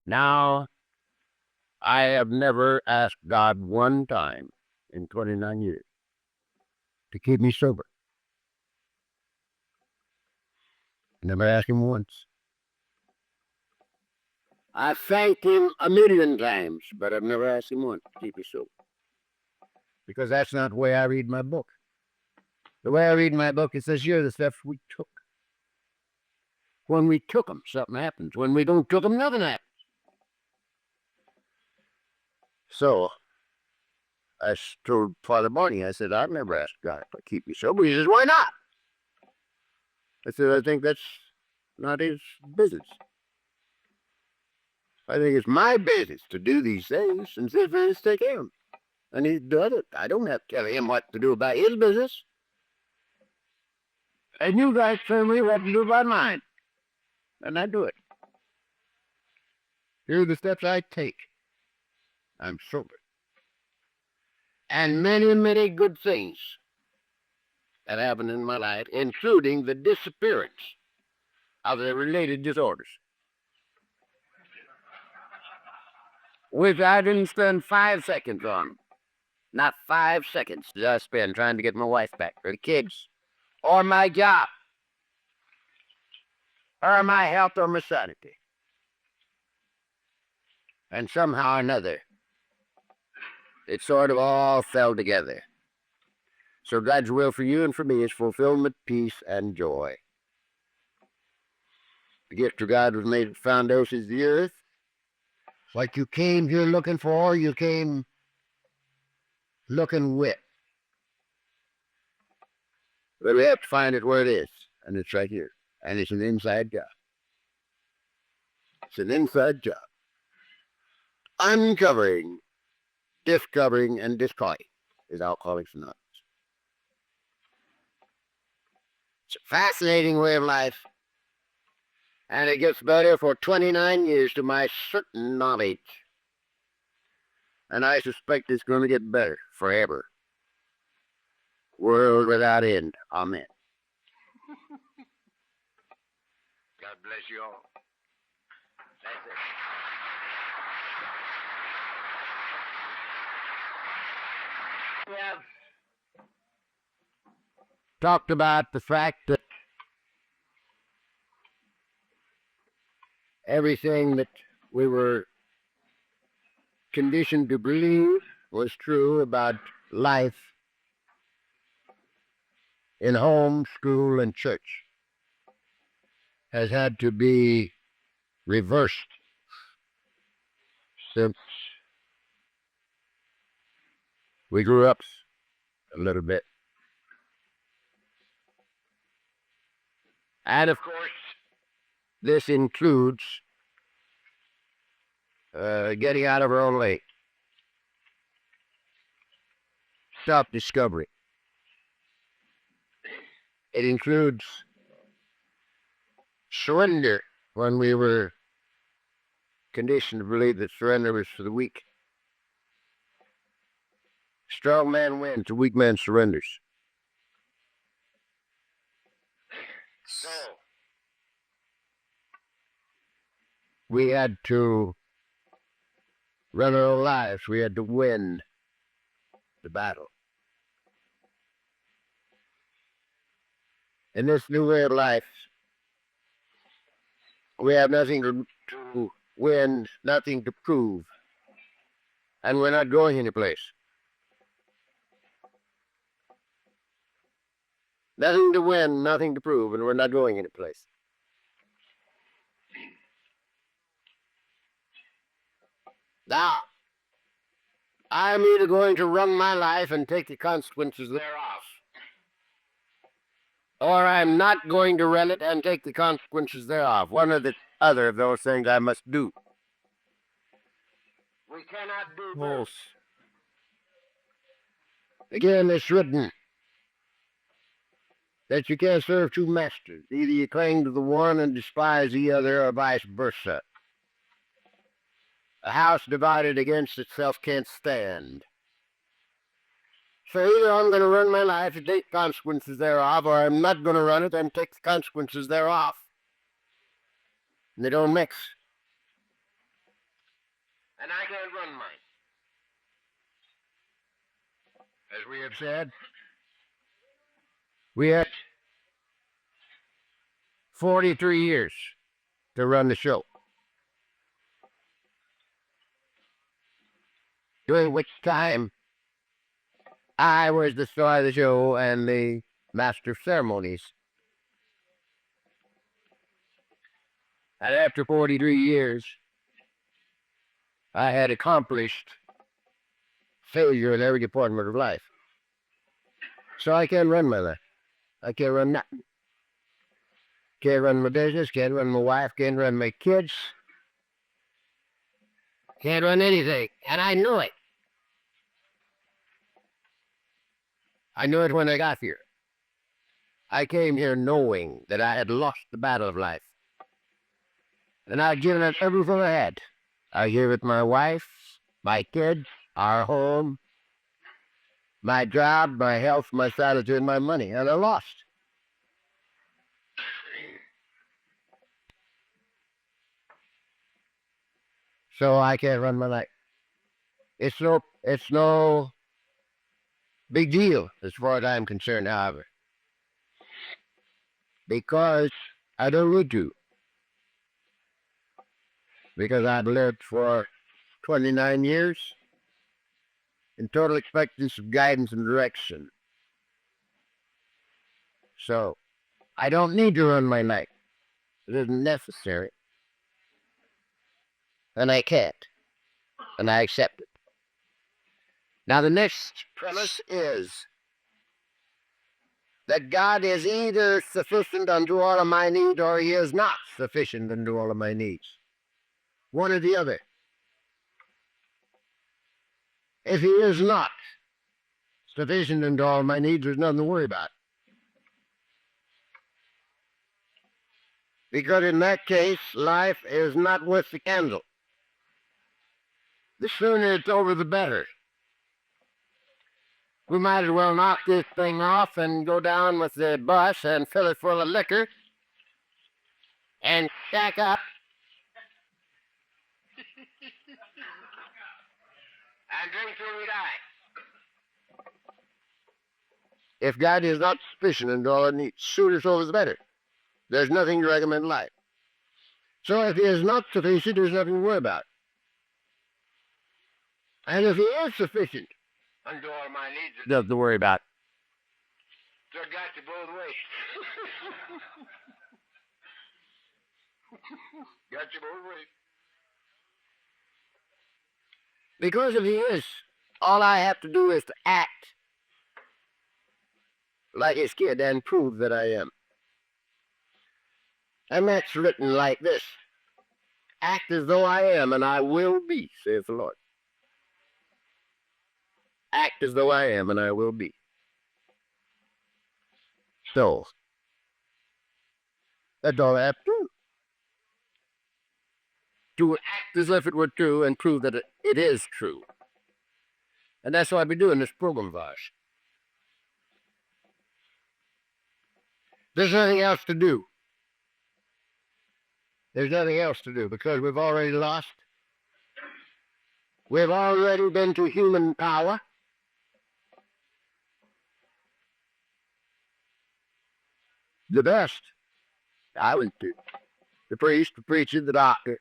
Now, I have never asked God one time in 29 years to keep me sober. Never asked him once. I thanked him a million times, but I've never asked him once to keep me sober. Because that's not the way I read my book. The way I read my book, it says here the steps we took. When we took them, something happens. When we don't took them, nothing happens. So I told Father Barney, I said, I've never asked God to keep me sober. He says, why not? I said, I think that's not his business. I think it's my business to do these things and see if I take care of them. And he does it. I don't have to tell him what to do about his business. And you guys tell me what to do about mine. And I do it. Here are the steps I take. I'm sober. And many, many good things that happened in my life, including the disappearance of the related disorders, which I didn't spend 5 seconds on. Not 5 seconds did I spend trying to get my wife back, or the kids, or my job, or my health, or my sanity. And somehow or another, it sort of all fell together. So God's will for you and for me is fulfillment, peace, and joy. The gift of God was made at the foundations of the earth. What you came here looking for, you came looking with. But we have to find it where it is, and it's right here. And it's an inside job. It's an inside job. Uncovering, discovering, and discarding is Alcoholics Anonymous. It's a fascinating way of life, and it gets better for 29 years to my certain knowledge. And I suspect it's going to get better forever. World without end. Amen. God bless you all. That's it. We have talked about the fact that everything that we were conditioned to believe was true about life in home, school, and church has had to be reversed since we grew up a little bit. And of course, this includes getting out of our own way, self-discovery. It includes surrender when we were conditioned to believe that surrender was for the weak. Strong man wins, a weak man surrenders. So, we had to run our own lives. We had to win the battle. In this new way of life, we have nothing to win, nothing to prove, and we're not going anyplace. Nothing to win, nothing to prove, and we're not going anyplace. Now, I'm either going to run my life and take the consequences thereof, or I'm not going to run it and take the consequences thereof. One or the other of those things I must do. We cannot do both. Again, it's written that you can't serve two masters. Either you cling to the one and despise the other, or vice versa. A house divided against itself can't stand. So either I'm going to run my life and take consequences thereof, or I'm not going to run it and take the consequences thereof. And they don't mix. And I can't run mine. As we have said, we had 43 years to run the show. During which time I was the star of the show and the master of ceremonies. And after 43 years, I had accomplished failure in every department of life. So I can't run my life. I can't run nothing. Can't run my business, can't run my wife, can't run my kids. Can't run anything. And I knew it. I knew it when I got here. I came here knowing that I had lost the battle of life. And I'd given it everything I had. I gave it my wife, my kids, our home, my job, my health, my solitude, my money, and I lost. So I can't run my life. It's no big deal as far as I'm concerned, however, because I don't need to. Because I've lived for 29 years in total expectance of guidance and direction. So I don't need to run my life. It isn't necessary. And I can't. And I accept it. Now the next premise is that God is either sufficient unto all of my needs or he is not sufficient unto all of my needs. One or the other. If he is not sufficient unto all of my needs, there's nothing to worry about. Because in that case, life is not worth the candle. The sooner it's over, the better. We might as well knock this thing off and go down with the bus and fill it full of liquor and stack up and drink till we die. If God is not sufficient in all our needs, sooner it's over, the better. There's nothing to recommend in life. So if he is not sufficient, there's nothing to worry about. And if he is sufficient unto all my needs, there's nothing to worry about. So it got you both ways. Got you both ways. Because if he is, all I have to do is to act like his kid and prove that I am. And that's written like this. Act as though I am, and I will be, saith the Lord. Act as though I am, and I will be. So, that's all I have to do. To act as if it were true and prove that it is true. And that's what I've been doing this program of ours. There's nothing else to do. There's nothing else to do because we've already lost. We've already been to human power. The best. I went to the priest, the preacher, the doctor.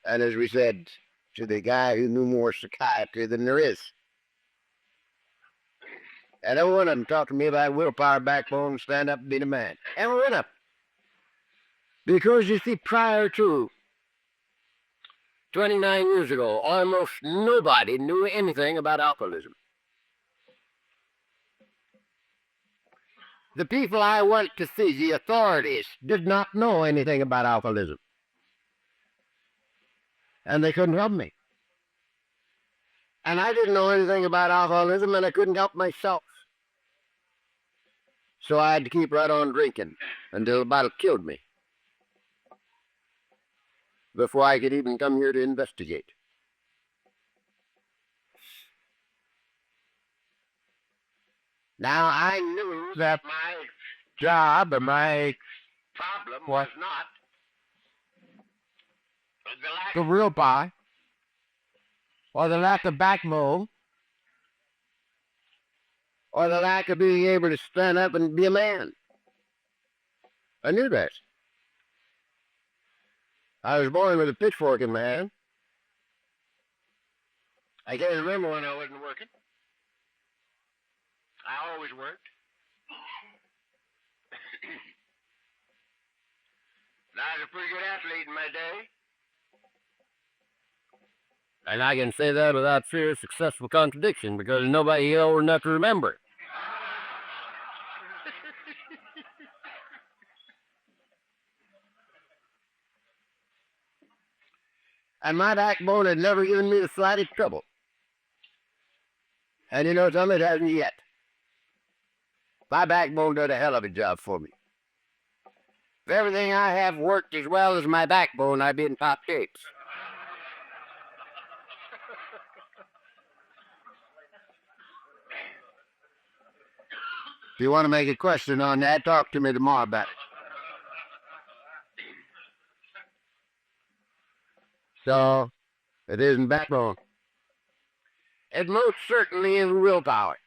And as we said, to the guy who knew more psychiatry than there is. And every one of them talked to me about willpower, backbone, stand up and be the man. Every one of them. Because you see, prior to 29 years ago, almost nobody knew anything about alcoholism. The people I went to see, the authorities, did not know anything about alcoholism. And they couldn't help me. And I didn't know anything about alcoholism, and I couldn't help myself. So I had to keep right on drinking until about it killed me. Before I could even come here to investigate. Now, I knew that my job and my problem was not the lack of willpower, or the lack of backbone, or the lack of being able to stand up and be a man. I knew that. I was born with a pitchfork in my hand. I can't remember when I wasn't working. I always worked. And I was a pretty good athlete in my day. And I can say that without fear of successful contradiction because nobody old enough to remember. And my backbone had never given me the slightest trouble. And you know something? It hasn't yet. My backbone did a hell of a job for me. If everything I have worked as well as my backbone, I'd be in top shape. If you want to make a question on that, talk to me tomorrow about it. So, it isn't backbone. It most certainly is willpower.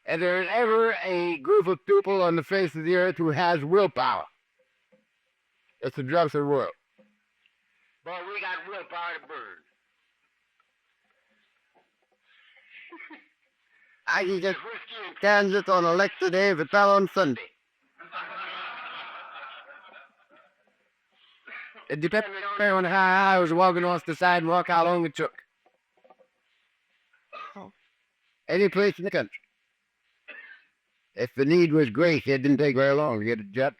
If there's ever a group of people on the face of the earth who has willpower, it's the drugstore world. But we got willpower to burn. I can get whiskey in Kansas on election day if it fell on Sunday. It depends on how I was walking off the sidewalk, how long it took. Any place in the country. If the need was great, it didn't take very long to get a jet.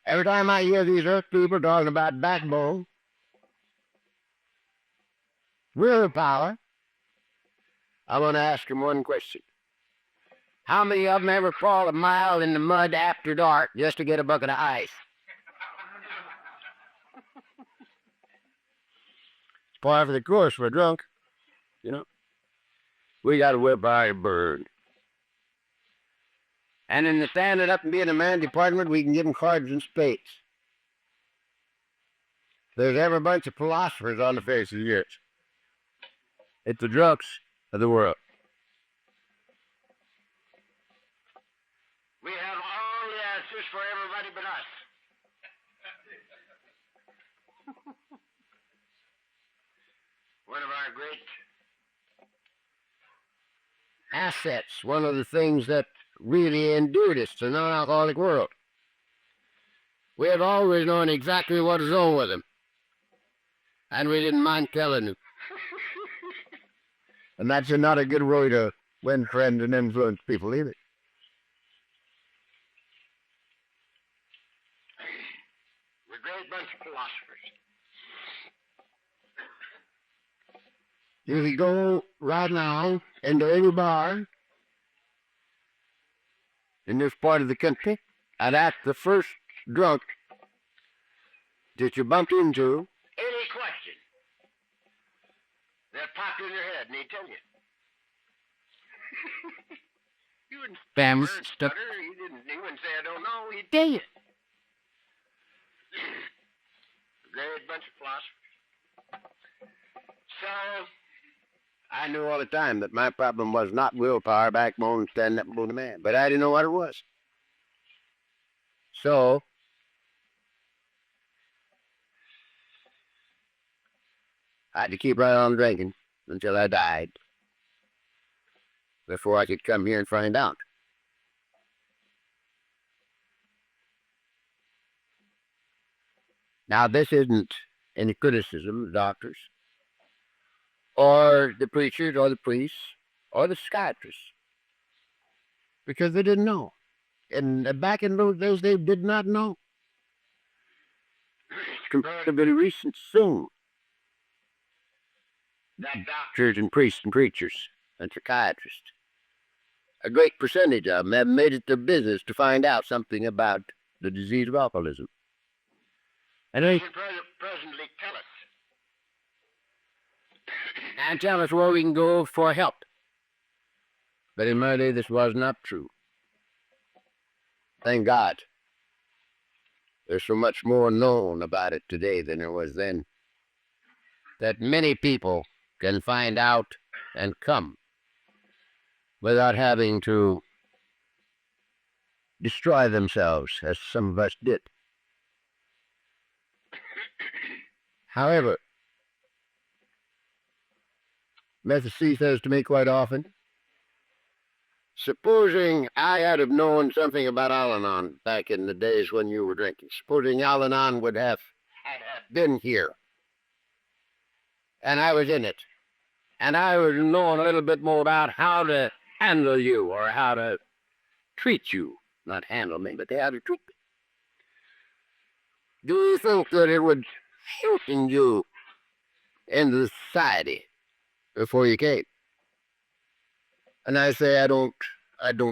Every time I hear these earth people talking about backbone, willpower, I want to ask them one question. How many of them ever crawled a mile in the mud after dark just to get a bucket of ice? Part of the course, we're drunk, you know. We got to willpower to burn. And in the standing up and being a man department, we can give them cards and spades. There's ever a bunch of philosophers on the face of the earth. It's the drunks of the world. We have all the answers for everybody but us. One of our great assets, one of the things that really endured us to non-alcoholic world. We have always known exactly what is wrong with them. And we didn't mind telling them. And that's not a good way to win friends and influence people either. We're a great bunch of philosophers. If we go right now into any bar in this part of the country, and ask the first drunk that you bump into any question that popped in your head, and he'd tell you. You wouldn't stutter. He wouldn't say, I don't know. He'd tell you. A great bunch of philosophers. So, I knew all the time that my problem was not willpower, backbone, standing up and being a man. But I didn't know what it was. So, I had to keep right on drinking until I died before I could come here and find out. Now, this isn't any criticism of doctors or the preachers or the priests or the psychiatrists because they didn't know. And back in those days, they did not know. Comparatively recent soon. That doctors and priests and preachers and psychiatrists, a great percentage of them have made it their business to find out something about the disease of alcoholism. And they can presently tell us. And tell us where we can go for help. But in my day, this was not true. Thank God. There's so much more known about it today than there was then, that many people can find out and come without having to destroy themselves, as some of us did. However, Mrs. C says to me quite often, supposing I had have known something about Al-Anon back in the days when you were drinking, supposing Al-Anon would have been here, and I was in it, and I was knowing a little bit more about how to handle you or how to treat you, not handle me, but how to treat me. Do you think that it would helping you in the society before you came? And I say I don't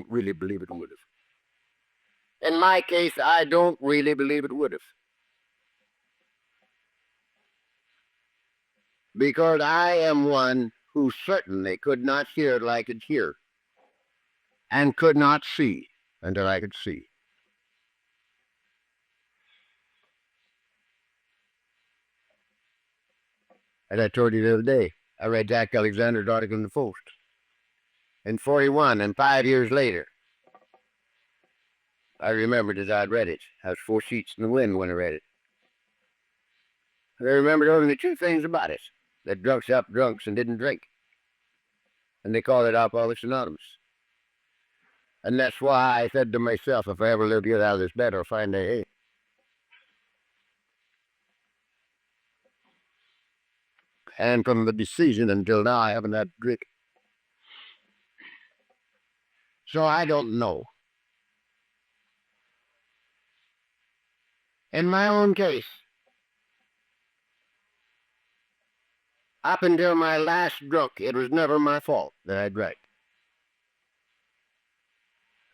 really believe it would have. In my case, I don't really believe it would have. Because I am one who certainly could not hear till I could hear, and could not see until I could see. As I told you the other day, I read Jack Alexander's article in the Post. In 41, and 5 years later, I remembered as I'd read it. I was 4 sheets in the wind when I read it. I remembered only 2 things about it: that drunks helped drunks and didn't drink. And they called it Alcoholics Anonymous. And that's why I said to myself, if I ever live to get out of this bed, I'll find AA. And from the decision until now, I haven't had a drink. So I don't know. In my own case, up until my last drunk, it was never my fault that I drank.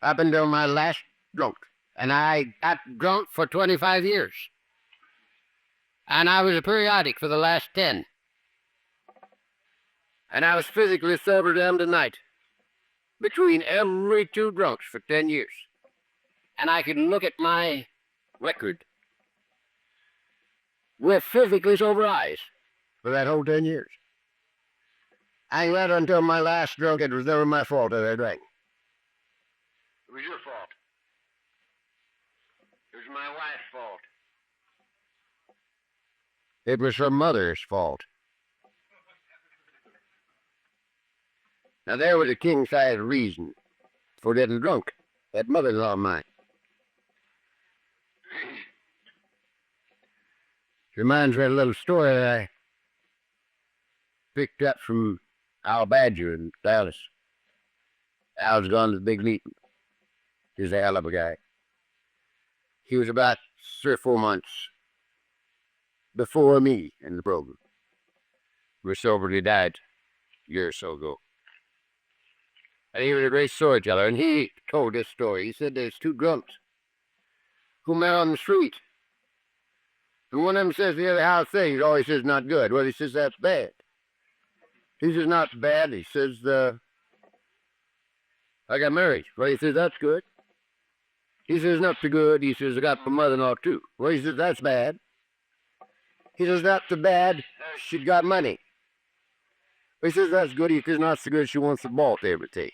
Up until my last drunk. And I got drunk for 25 years. And I was a periodic for the last 10. And I was physically sober down to night, between every 2 drunks for 10 years. And I could look at my record with physically sober eyes for that whole 10 years. And right until my last drunk, it was never my fault that I drank. It was your fault. It was my wife's fault. It was her mother's fault. Now there was a king-size reason for getting drunk. That mother-in-law of mine. It reminds me of a little story that I picked up from Al Badger in Dallas. Al's gone to the big meeting. He's a hell of a guy. He was about 3 or 4 months before me in the program. We soberly died a year or so ago. And he was a great storyteller, and he told this story. He said there's 2 drunks who met on the street. And one of them says the other, how's things? Oh, he says, not good. Well, he says, that's bad. He says, not bad. He says, I got married. Well, he says, that's good. He says, not too good. He says, I got my mother-in-law too. Well, he says, that's bad. He says, not too bad. She got money. He says, that's good. He says, not so good. She wants to bought everything.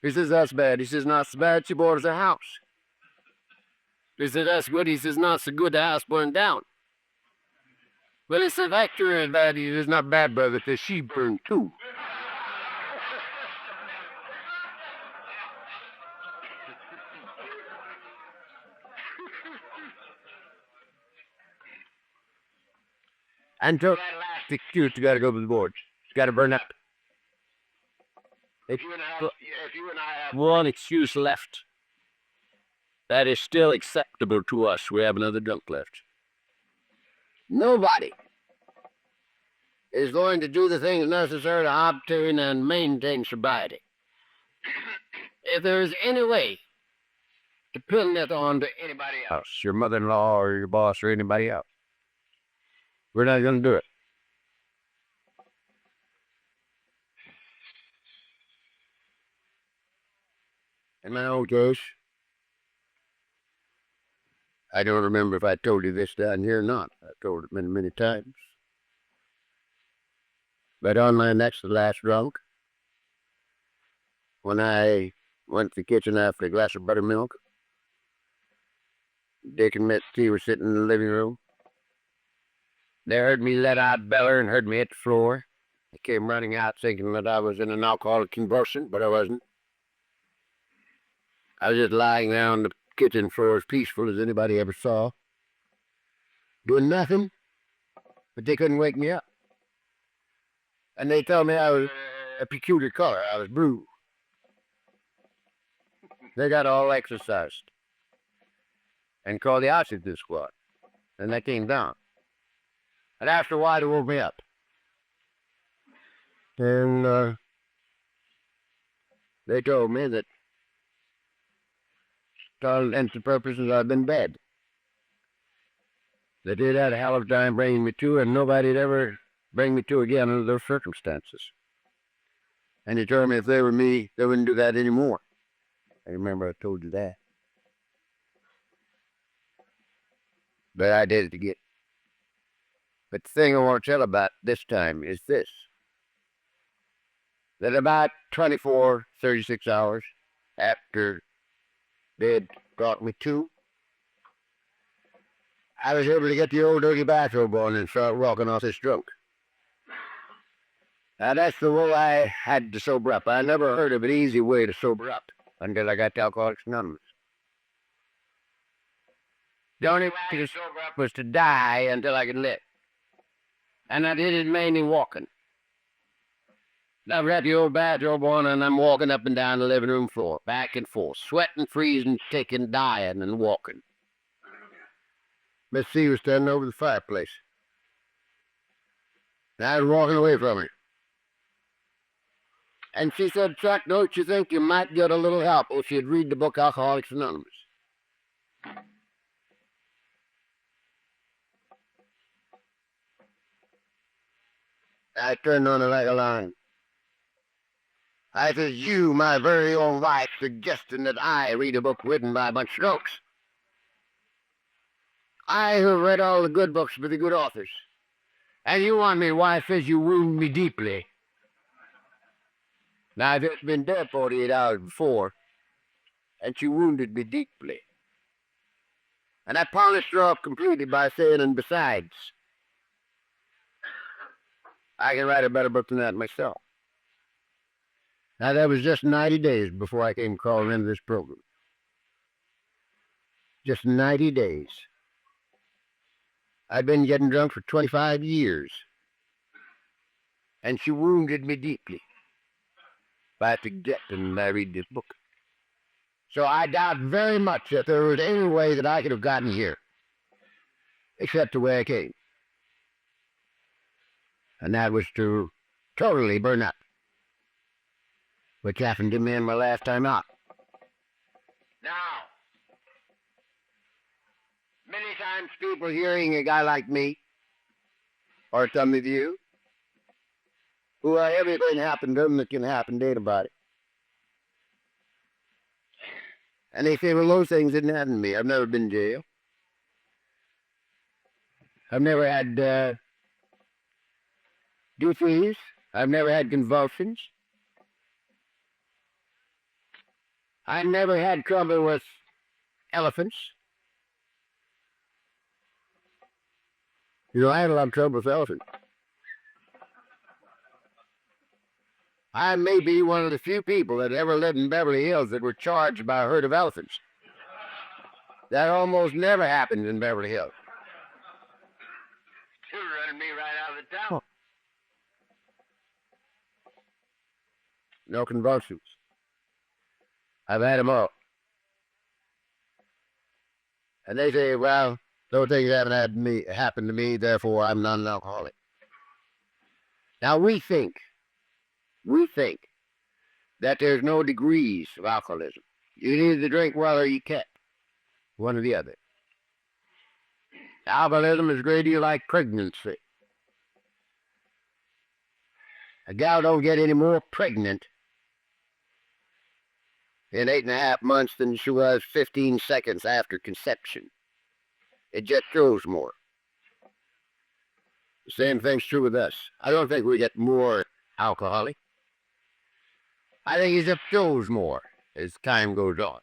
He says, that's bad. He says, not so bad. She bought us a house. He says, that's good. He says, not so good. The house burned down. Well, he said, actually, bad. He says, not bad, brother. The sheep burned too. Until that last excuse, you got to go to the board. You got to burn up. If you and I have one excuse left that is still acceptable to us, we have another drunk left. Nobody is going to do the things necessary to obtain and maintain sobriety. If there is any way to pin that on to anybody else, your mother-in-law or your boss or anybody else, we're not going to do it. In my own case, I don't remember if I told you this down here or not. I've told it many, many times. But on my next to last drunk, when I went to the kitchen after a glass of buttermilk, Dick and Miss T were sitting in the living room. They heard me let out beller and heard me hit the floor. They came running out thinking that I was in an alcoholic convulsion, but I wasn't. I was just lying there on the kitchen floor as peaceful as anybody ever saw, doing nothing, but they couldn't wake me up. And they told me I was a peculiar color. I was blue. They got all exercised and called the oxygen squad, and they came down. And after a while, they woke me up. And they told me that to all intents and purposes, I've been dead. They did had a hell of a time bringing me to, and nobody'd ever bring me to again under those circumstances. And they told me if they were me, they wouldn't do that anymore. I remember I told you that. But I did it again. But the thing I want to tell about this time is this. That about 24, 36 hours after they'd brought me to, I was able to get the old dirty bathrobe on and start walking off this drunk. Now that's the way I had to sober up. I never heard of an easy way to sober up until I got to Alcoholics Anonymous. The only way to sober up was to die until I could live. And I did it mainly walking. I've got the old bathrobe on and I'm walking up and down the living room floor, back and forth, sweating, freezing, taking, dying, and walking. Miss C was standing over the fireplace. And I was walking away from her. And she said, "Chuck, don't you think you might get a little help if you'd read the book Alcoholics Anonymous?" I turned on her like a lion. I said, "You, my very own wife, suggesting that I read a book written by a bunch of schnoaks. I who have read all the good books by the good authors. And you want me, wife, as you wound me deeply. Now, I've just been dead 48 hours before, and she wounded me deeply. And I polished her off completely by saying, and besides, I can write a better book than that myself." Now, that was just 90 days before I came crawling into this program. Just 90 days. I'd been getting drunk for 25 years. And she wounded me deeply by suggesting that I read this book. So I doubt very much that there was any way that I could have gotten here, except the way I came. And that was to totally burn up, which happened to me in my last time out. Now, many times people hearing a guy like me, or some of you, who everything happened to them that can happen to anybody. And they say, "Well, those things didn't happen to me. I've never been in jail. I've never had doofies. I've never had convulsions. I never had trouble with elephants." You know, I had a lot of trouble with elephants. I may be one of the few people that ever lived in Beverly Hills that were charged by a herd of elephants. That almost never happens in Beverly Hills. You're running me right out of the town. No convulsions. I've had them all. And they say, "Well, those things haven't happened to me, therefore I'm not an alcoholic." Now we think that there's no degrees of alcoholism. You can either drink well or you can't. One or the other. Alcoholism is a great deal like pregnancy. A gal don't get any more pregnant in 8.5 months than she was 15 seconds after conception. It just shows more. The same thing's true with us. I don't think we get more alcoholic. I think it just shows more as time goes on.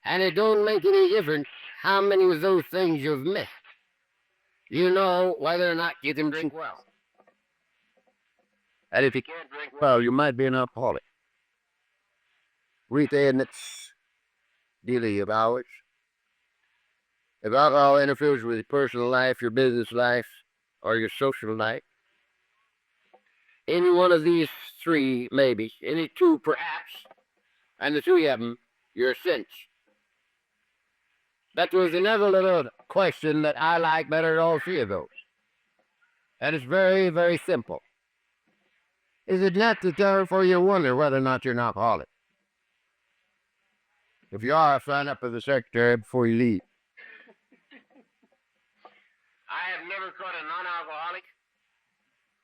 And it don't make any difference how many of those things you've missed. You know whether or not you can drink well. And if you can't drink well, you might be an alcoholic. Weekend, it's daily of ours. If alcohol interferes with your personal life, your business life, or your social life, any one of these three, maybe, any two perhaps, and the three of them, you're a cinch. That was another little question that I like better than all three of those. And it's very, very simple. Is it necessary for you to wonder whether or not you're an alcoholic? If you are, sign up as a secretary before you leave. I have never caught a non-alcoholic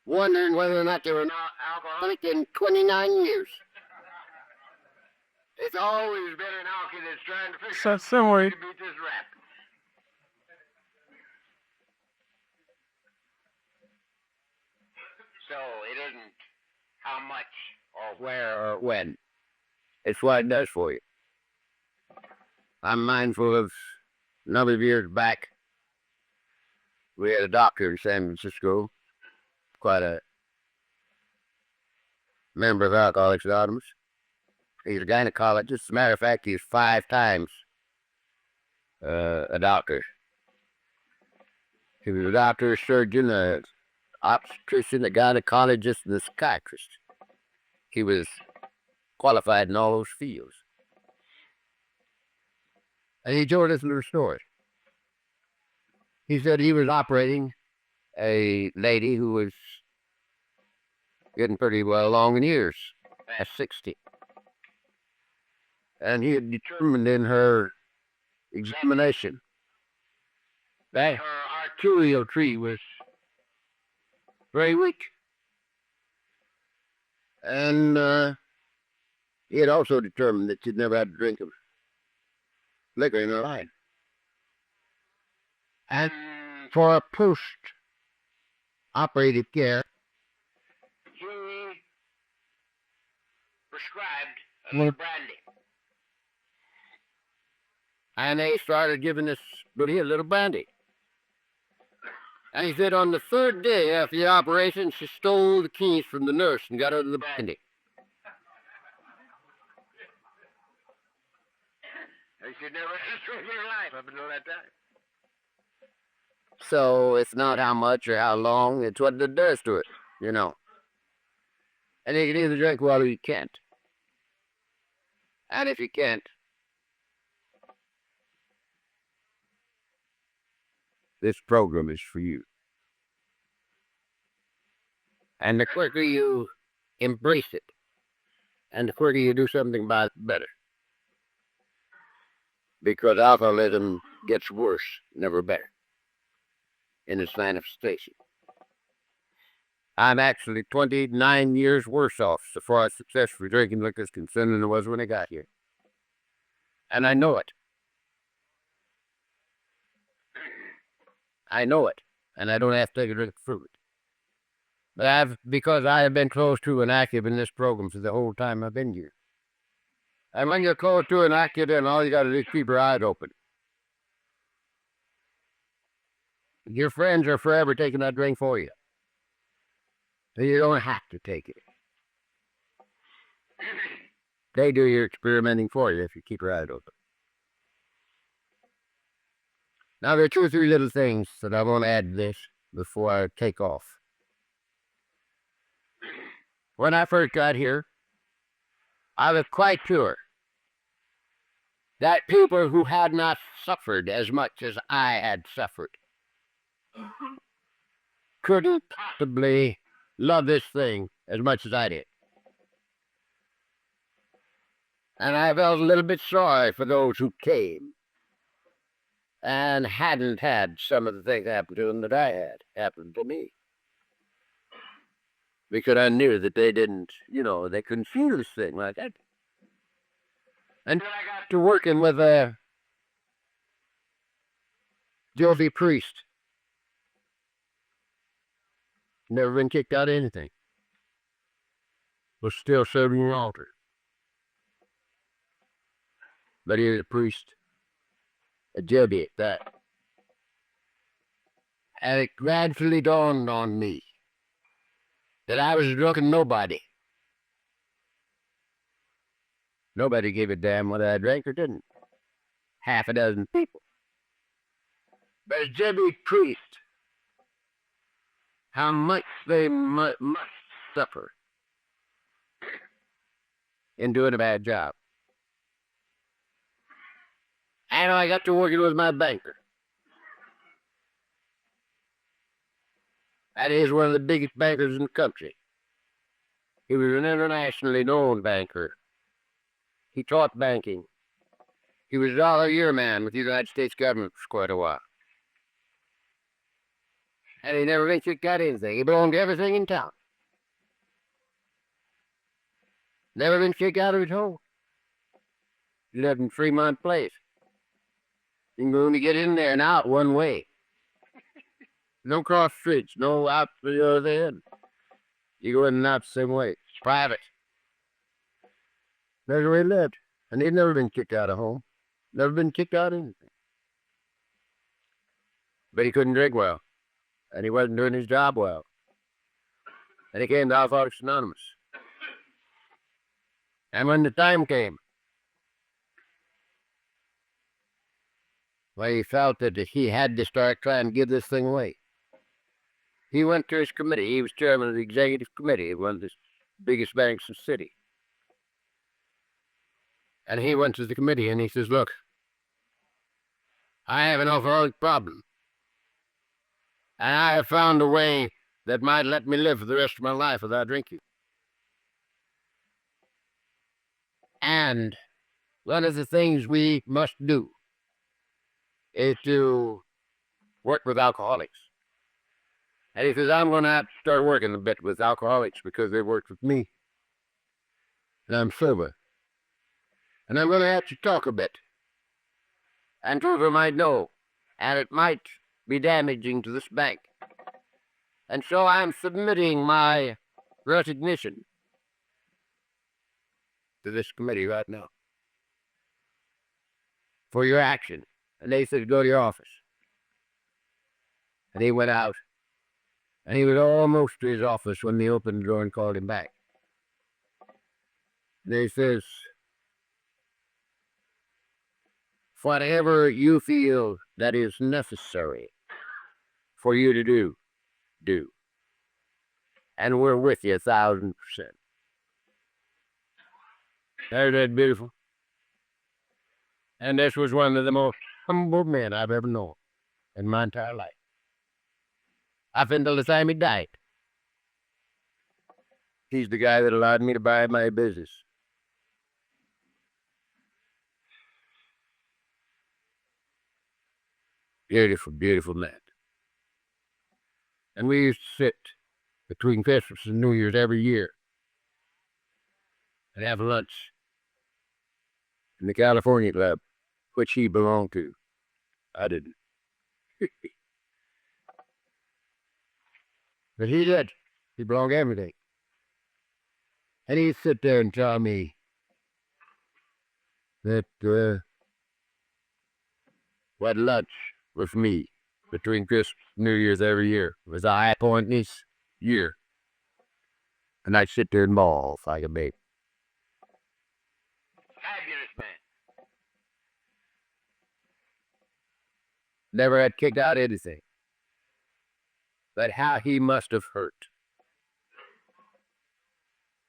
wondering whether or not they were an alcoholic in 29 years. It's always been an alky that's trying to figure out some way to beat this rap. So it isn't how much or where or when. It's what it does for you. I'm mindful of a number of years back, we had a doctor in San Francisco, quite a member of Alcoholics Anonymous. He's a gynecologist. As a matter of fact, he's 5 times a doctor. He was a doctor, a surgeon, an obstetrician, a gynecologist, and a psychiatrist. He was qualified in all those fields. And he told us a little story. He said he was operating a lady who was getting pretty well along in years, past 60. And he had determined in her examination that her arterial tree was very weak. And he had also determined that she'd never had a drink of liquor in her life. And for a post-operative care, he prescribed a little brandy. And they started giving this lady a little brandy. And he said on the 3rd day after the operation, she stole the keys from the nurse and got her the brandy. And she'd never had a drink in her life up until that time. So it's not how much or how long, it's what it does to it, you know. And you can either drink well or you can't. And if you can't, this program is for you. And the quicker you embrace it, and the quicker you do something about it, better. Because alcoholism gets worse, never better, in its manifestation. I'm actually 29 years worse off so far as success for drinking liquor is concerned than I was when I got here. And I know it. I know it. And I don't have to take a drink of fruit. But because I have been close to and active in this program for the whole time I've been here. And when you're close to and active, then all you got to do is keep your eyes open. Your friends are forever taking that drink for you. So you don't have to take it. They do your experimenting for you if you keep your eyes open. Now, there are 2 or 3 little things that I want to add to this before I take off. When I first got here, I was quite sure that people who had not suffered as much as I had suffered couldn't possibly love this thing as much as I did. And I felt a little bit sorry for those who came and hadn't had some of the things happen to them that I had happen to me. Because I knew that they didn't, they couldn't feel this thing like that. And then I got to working with Jovi Priest. Never been kicked out of anything. Was still serving an altar. But he was a priest. A Jovi at that. And it gradually dawned on me that I was a drunken nobody. Nobody gave a damn whether I drank or didn't. Half a dozen people. But a Jovi Priest, how much they must suffer in doing a bad job. And I got to working with my banker. That is one of the biggest bankers in the country. He was an internationally known banker. He taught banking. He was a $1 man with the United States government for quite a while. And he never ventured got anything. He belonged to everything in town. Never been kicked out of his home. He lived in Fremont Place. You can only get in there and out one way. No cross streets, no out the other end. You go in and out the same way. It's private. That's where he lived. And he'd never been kicked out of home. Never been kicked out of anything. But he couldn't drink well. And he wasn't doing his job well. And he came to Alcoholics Anonymous. And when the time came, well, he felt that he had to start trying to give this thing away. He went to his committee. He was chairman of the executive committee of one of the biggest banks in the city. And he went to the committee and he says, look, I have an alcoholic problem. And I have found a way that might let me live for the rest of my life without drinking. And one of the things we must do is to work with alcoholics. And he says, I'm going to have to start working a bit with alcoholics because they worked with me. And I'm sober. And I'm going to have to talk a bit. And two of them might know. And it might be damaging to this bank. And so I'm submitting my resignation to this committee right now for your action. And they said, go to your office. And he went out. And he was almost to his office when they opened the door and called him back. And he says, whatever you feel that is necessary for you to do, do. And we're with you 1,000%. Isn't that beautiful? And this was one of the most humble men I've ever known in my entire life. Up until the time he died. He's the guy that allowed me to buy my business. Beautiful, beautiful man. And we used to sit between Christmas and New Year's every year and have lunch in the California Club, which he belonged to. I didn't. But he did. He belonged to everything. And he'd sit there and tell me that what lunch with me between Christmas and New Year's every year was a high point in his year. And I'd sit there and bawl like a baby. Fabulous man. Never had kicked out anything. But how he must have hurt.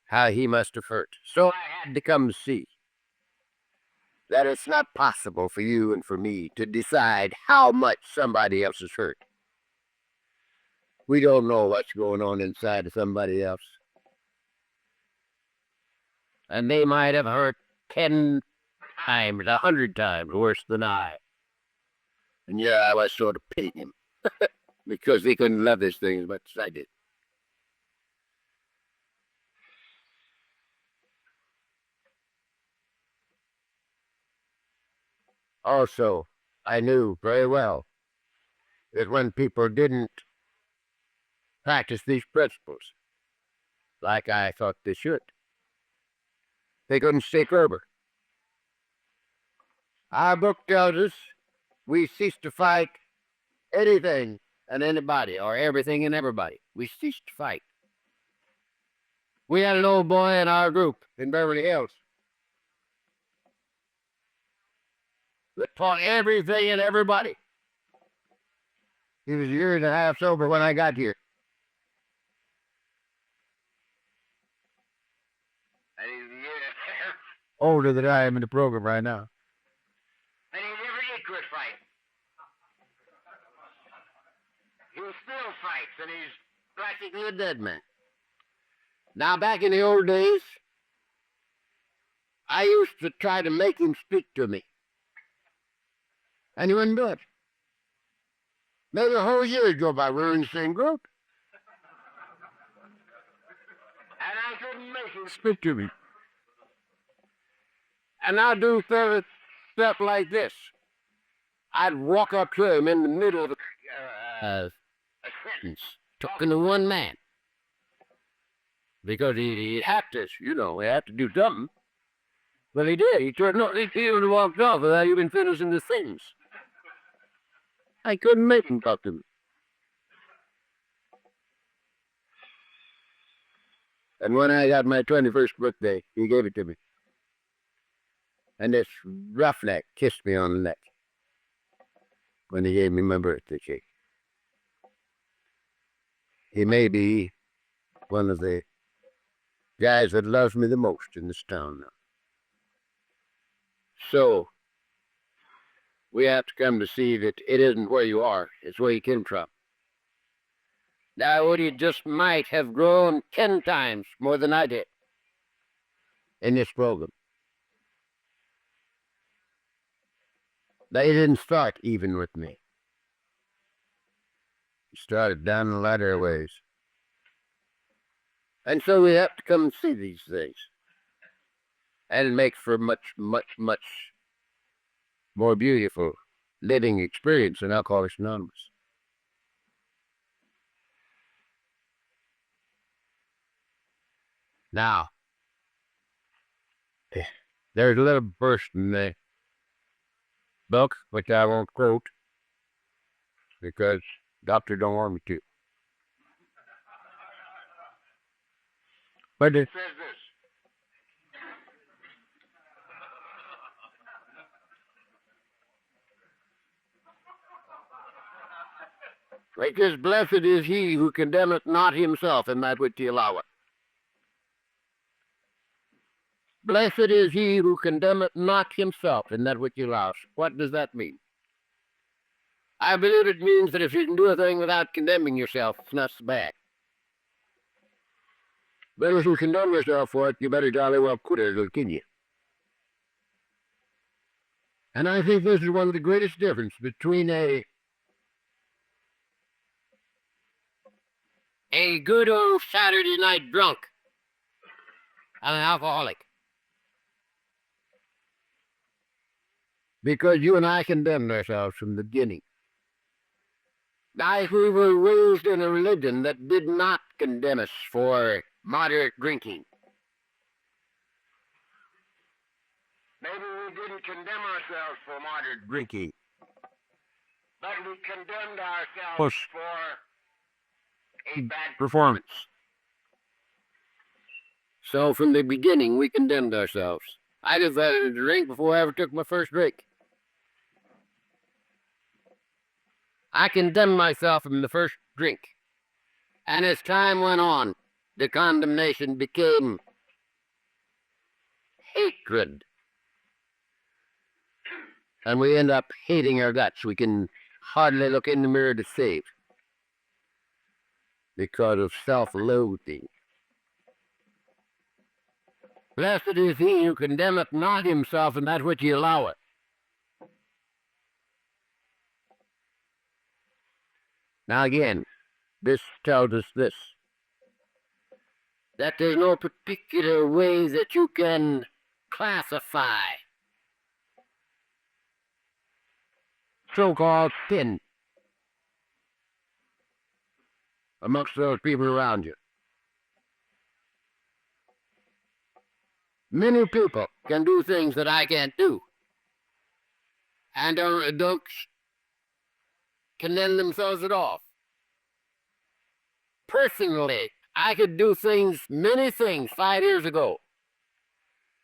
How he must have hurt. So I had to come see that it's not possible for you and for me to decide how much somebody else is hurt. We don't know what's going on inside of somebody else. And they might have hurt 10 times, 100 times worse than I. And yeah, I was sort of pitying him because he couldn't love this thing as much as I did. Also, I knew very well that when people didn't practice these principles like I thought they should, they couldn't stay sober. Our book tells us we cease to fight anything and anybody or everything and everybody. We cease to fight. We had an old boy in our group in Beverly Hills that fought everything and everybody. He was a year and a half sober when I got here. And he's a year and a half older than I am in the program right now. And he never did quit fighting. He still fights, and he's practically a dead man. Now, back in the old days, I used to try to make him speak to me. And he wouldn't do it. Maybe a whole year go by, we were in the same group. And I couldn't make him speak to me. And I'd do stuff like this. I'd walk up to him in the middle of a sentence, talking to one man. Because he'd have to, he had to do something. But he did. He would have walked off without even finishing the sentence. I couldn't make him talk to me. And when I got my 21st birthday, he gave it to me. And this roughneck kissed me on the neck when he gave me my birthday cake. He may be one of the guys that loves me the most in this town now. So, we have to come to see that it isn't where you are, it's where you came from. Now, Woody just might have grown 10 times more than I did in this program. They didn't start even with me. He started down the ladder ways. And so we have to come and see these things. And it makes for much, much, much more beautiful living experience in Alcoholics Anonymous. Now, there's a little verse in the book, which I won't quote, because doctor don't want me to. But it says this. It says, blessed is he who condemneth not himself in that which he alloweth. Blessed is he who condemneth not himself in that which he allows. What does that mean? I believe it means that if you can do a thing without condemning yourself, it's not so bad. But if you condemn yourself for it, you better jolly well quit it, it'll kill you. And I think this is one of the greatest differences between a good old Saturday night drunk and an alcoholic. Because you and I condemned ourselves from the beginning. We were raised in a religion that did not condemn us for moderate drinking. Maybe we didn't condemn ourselves for moderate drinking, but we condemned ourselves for a bad performance. So from the beginning, we condemned ourselves. I decided to drink before I ever took my first drink. I condemned myself from the first drink. And as time went on, the condemnation became hatred. And we end up hating our guts. We can hardly look in the mirror to save because of self-loathing. Blessed is he who condemneth not himself in that which he alloweth. Now again, this tells us this, that there's no particular way that you can classify so-called kin amongst those people around you. Many people can do things that I can't do, and don't condemn themselves at all. Personally, I could do things, many things, 5 years ago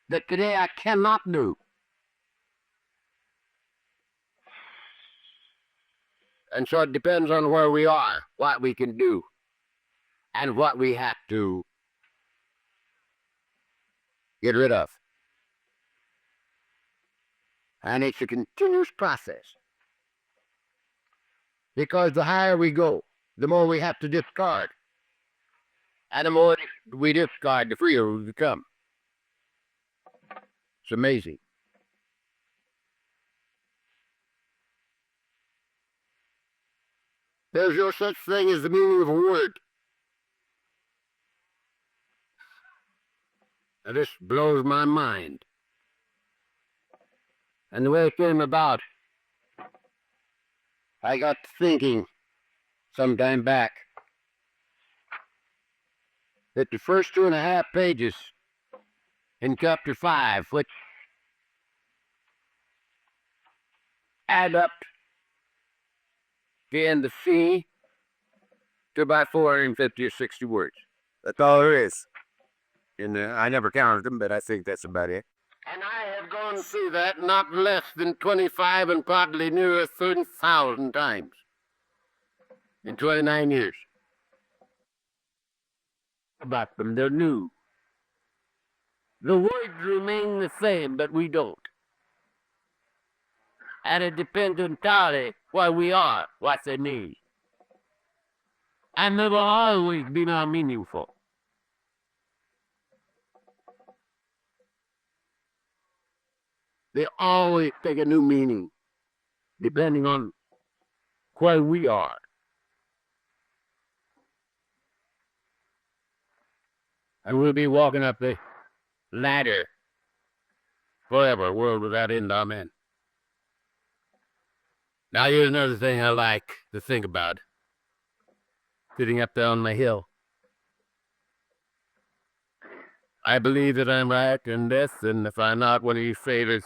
that today I cannot do. And so it depends on where we are, what we can do, and what we have to get rid of. And it's a continuous process. Because the higher we go, the more we have to discard. And the more we discard, the freer we become. It's amazing. There's no such thing as the meaning of a word. And this blows my mind. And the way it came about, I got to thinking some time back that the first 2.5 pages in chapter 5, which add up the end of C to about 450 or 60 words. That's all there is. And I never counted them, but I think that's about it. And I have gone through that not less than 25 and probably nearer 30,000 times in 29 years. About them, they're new. The words remain the same, but we don't. And it depends entirely what we are, what they need. And they will always be not meaningful. They always take a new meaning, depending on where we are. And we'll be walking up the ladder forever, world without end, amen. Now here's another thing I like to think about. Sitting up there on the hill. I believe that I'm right in this, and if I'm not, one of these favors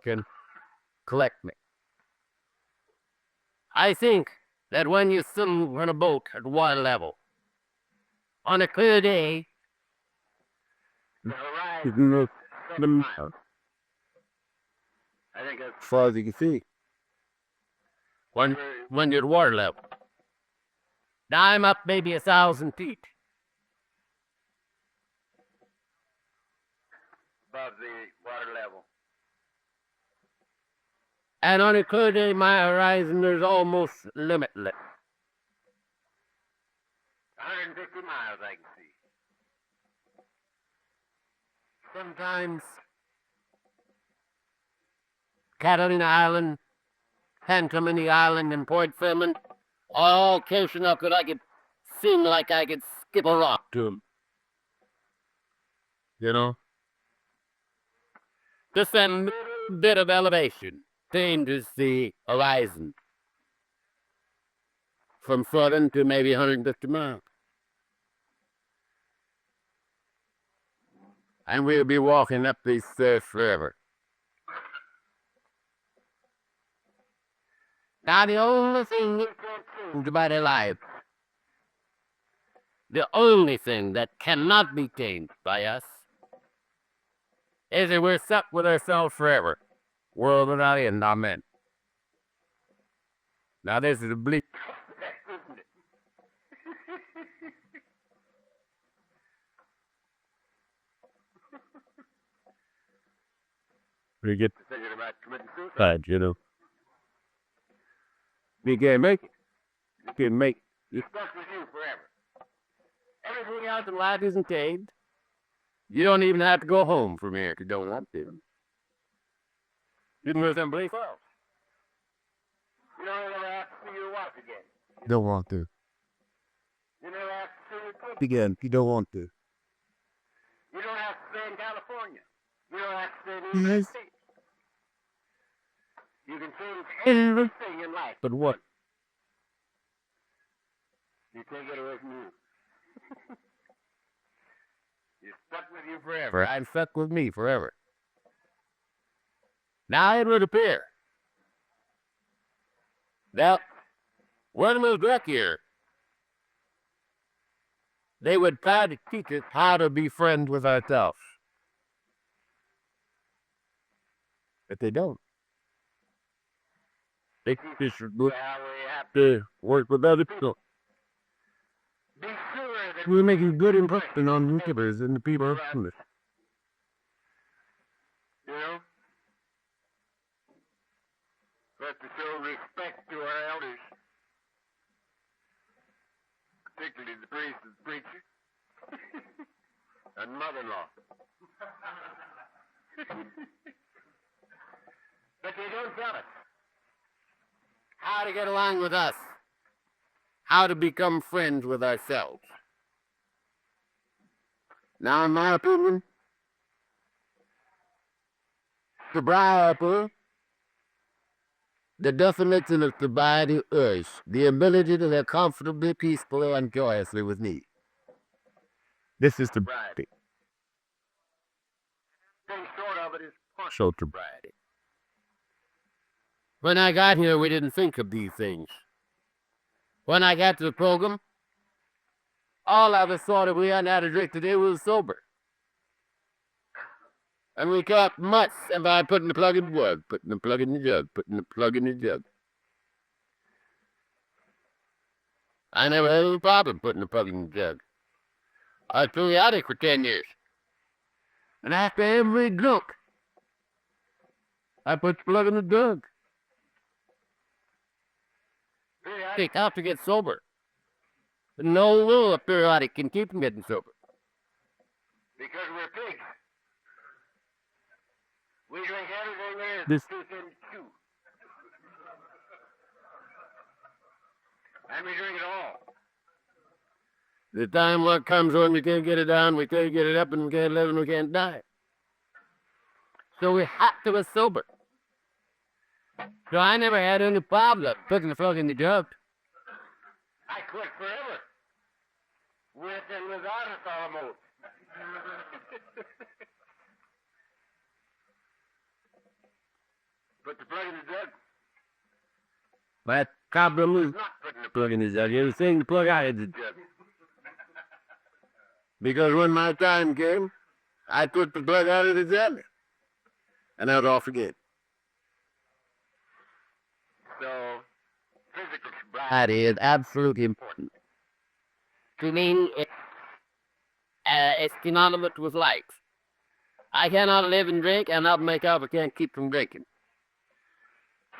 can collect me. I think that when you sit on a boat at water level, on a clear day, the horizon is 7 miles. I think that's As far as you can see. when you're at water level. Now I'm up maybe 1,000 feet above the water level. And on a clear day, my horizon is almost limitless. 150 miles I can see. Sometimes Catalina Island, Pantomini Island, and Port Phillip, all close enough that I could seem like I could skip a rock to them. You know? Just that little bit of elevation changes the horizon from southern to maybe 150 miles. And we'll be walking up these stairs forever. Now the only thing you can change about a life, the only thing that cannot be changed by us, is that we're stuck with ourselves forever. World without end, amen. Now this is a bleak. We get thinking about committing suicide, you know. You can't make it. You can't make it. You're stuck with you forever. Everything else in life isn't changed. You don't even have to go home from here if you don't want to. You can live someplace else. You don't ever have to see your wife again. Don't want to. You never have to see your kids. Again, you don't want to. You don't have to stay in California. You don't have to stay in the United Yes. States. You can change everything in life but one. You can't get away from you. You're stuck with you forever. I'm stuck with me forever. Now it would appear that when we got here, they would try to teach us how to be friends with ourselves. But they don't. They teach us how we have to work with other people. Be sure that we're making a good impression on neighbors and the people around us. You know? We have to show respect to our elders, particularly the priest and the preacher, and mother-in-law. But they don't tell us how to get along with us, how to become friends with ourselves. Now, in my opinion, sobriety, the definition of sobriety is the ability to live comfortably, peacefully, and joyously with me. This is sobriety. Thing short of it is partial sobriety. When I got here, we didn't think of these things. When I got to the program, all of us thought if we hadn't had a drink today, we were sober. And we talked much about putting the plug in the jug, putting the plug in the jug, putting the plug in the jug. I never had any problem putting the plug in the jug. I was periodic for 10 years. And after every drunk, I put the plug in the jug. Periodic have to get sober. But no rule of periodic can keep them getting sober. Because we're pigs. We drink everything there is. This chew. And we drink it all. The time what comes when we can't get it down, we can't get it up, and we can't live and we can't die. So we have to be sober. So I never had any problem putting the plug in the jug. I quit forever. With and without it almost. Put the plug in the jug. But Chamberlain was not putting the plug in the jug. He was taking the plug out of the jug. Because when my time came, I took the plug out of the jug. And I was off again. So, physical sobriety is absolutely important. To me, it's synonymous with life. I cannot live and drink and not make up. I can't keep from drinking.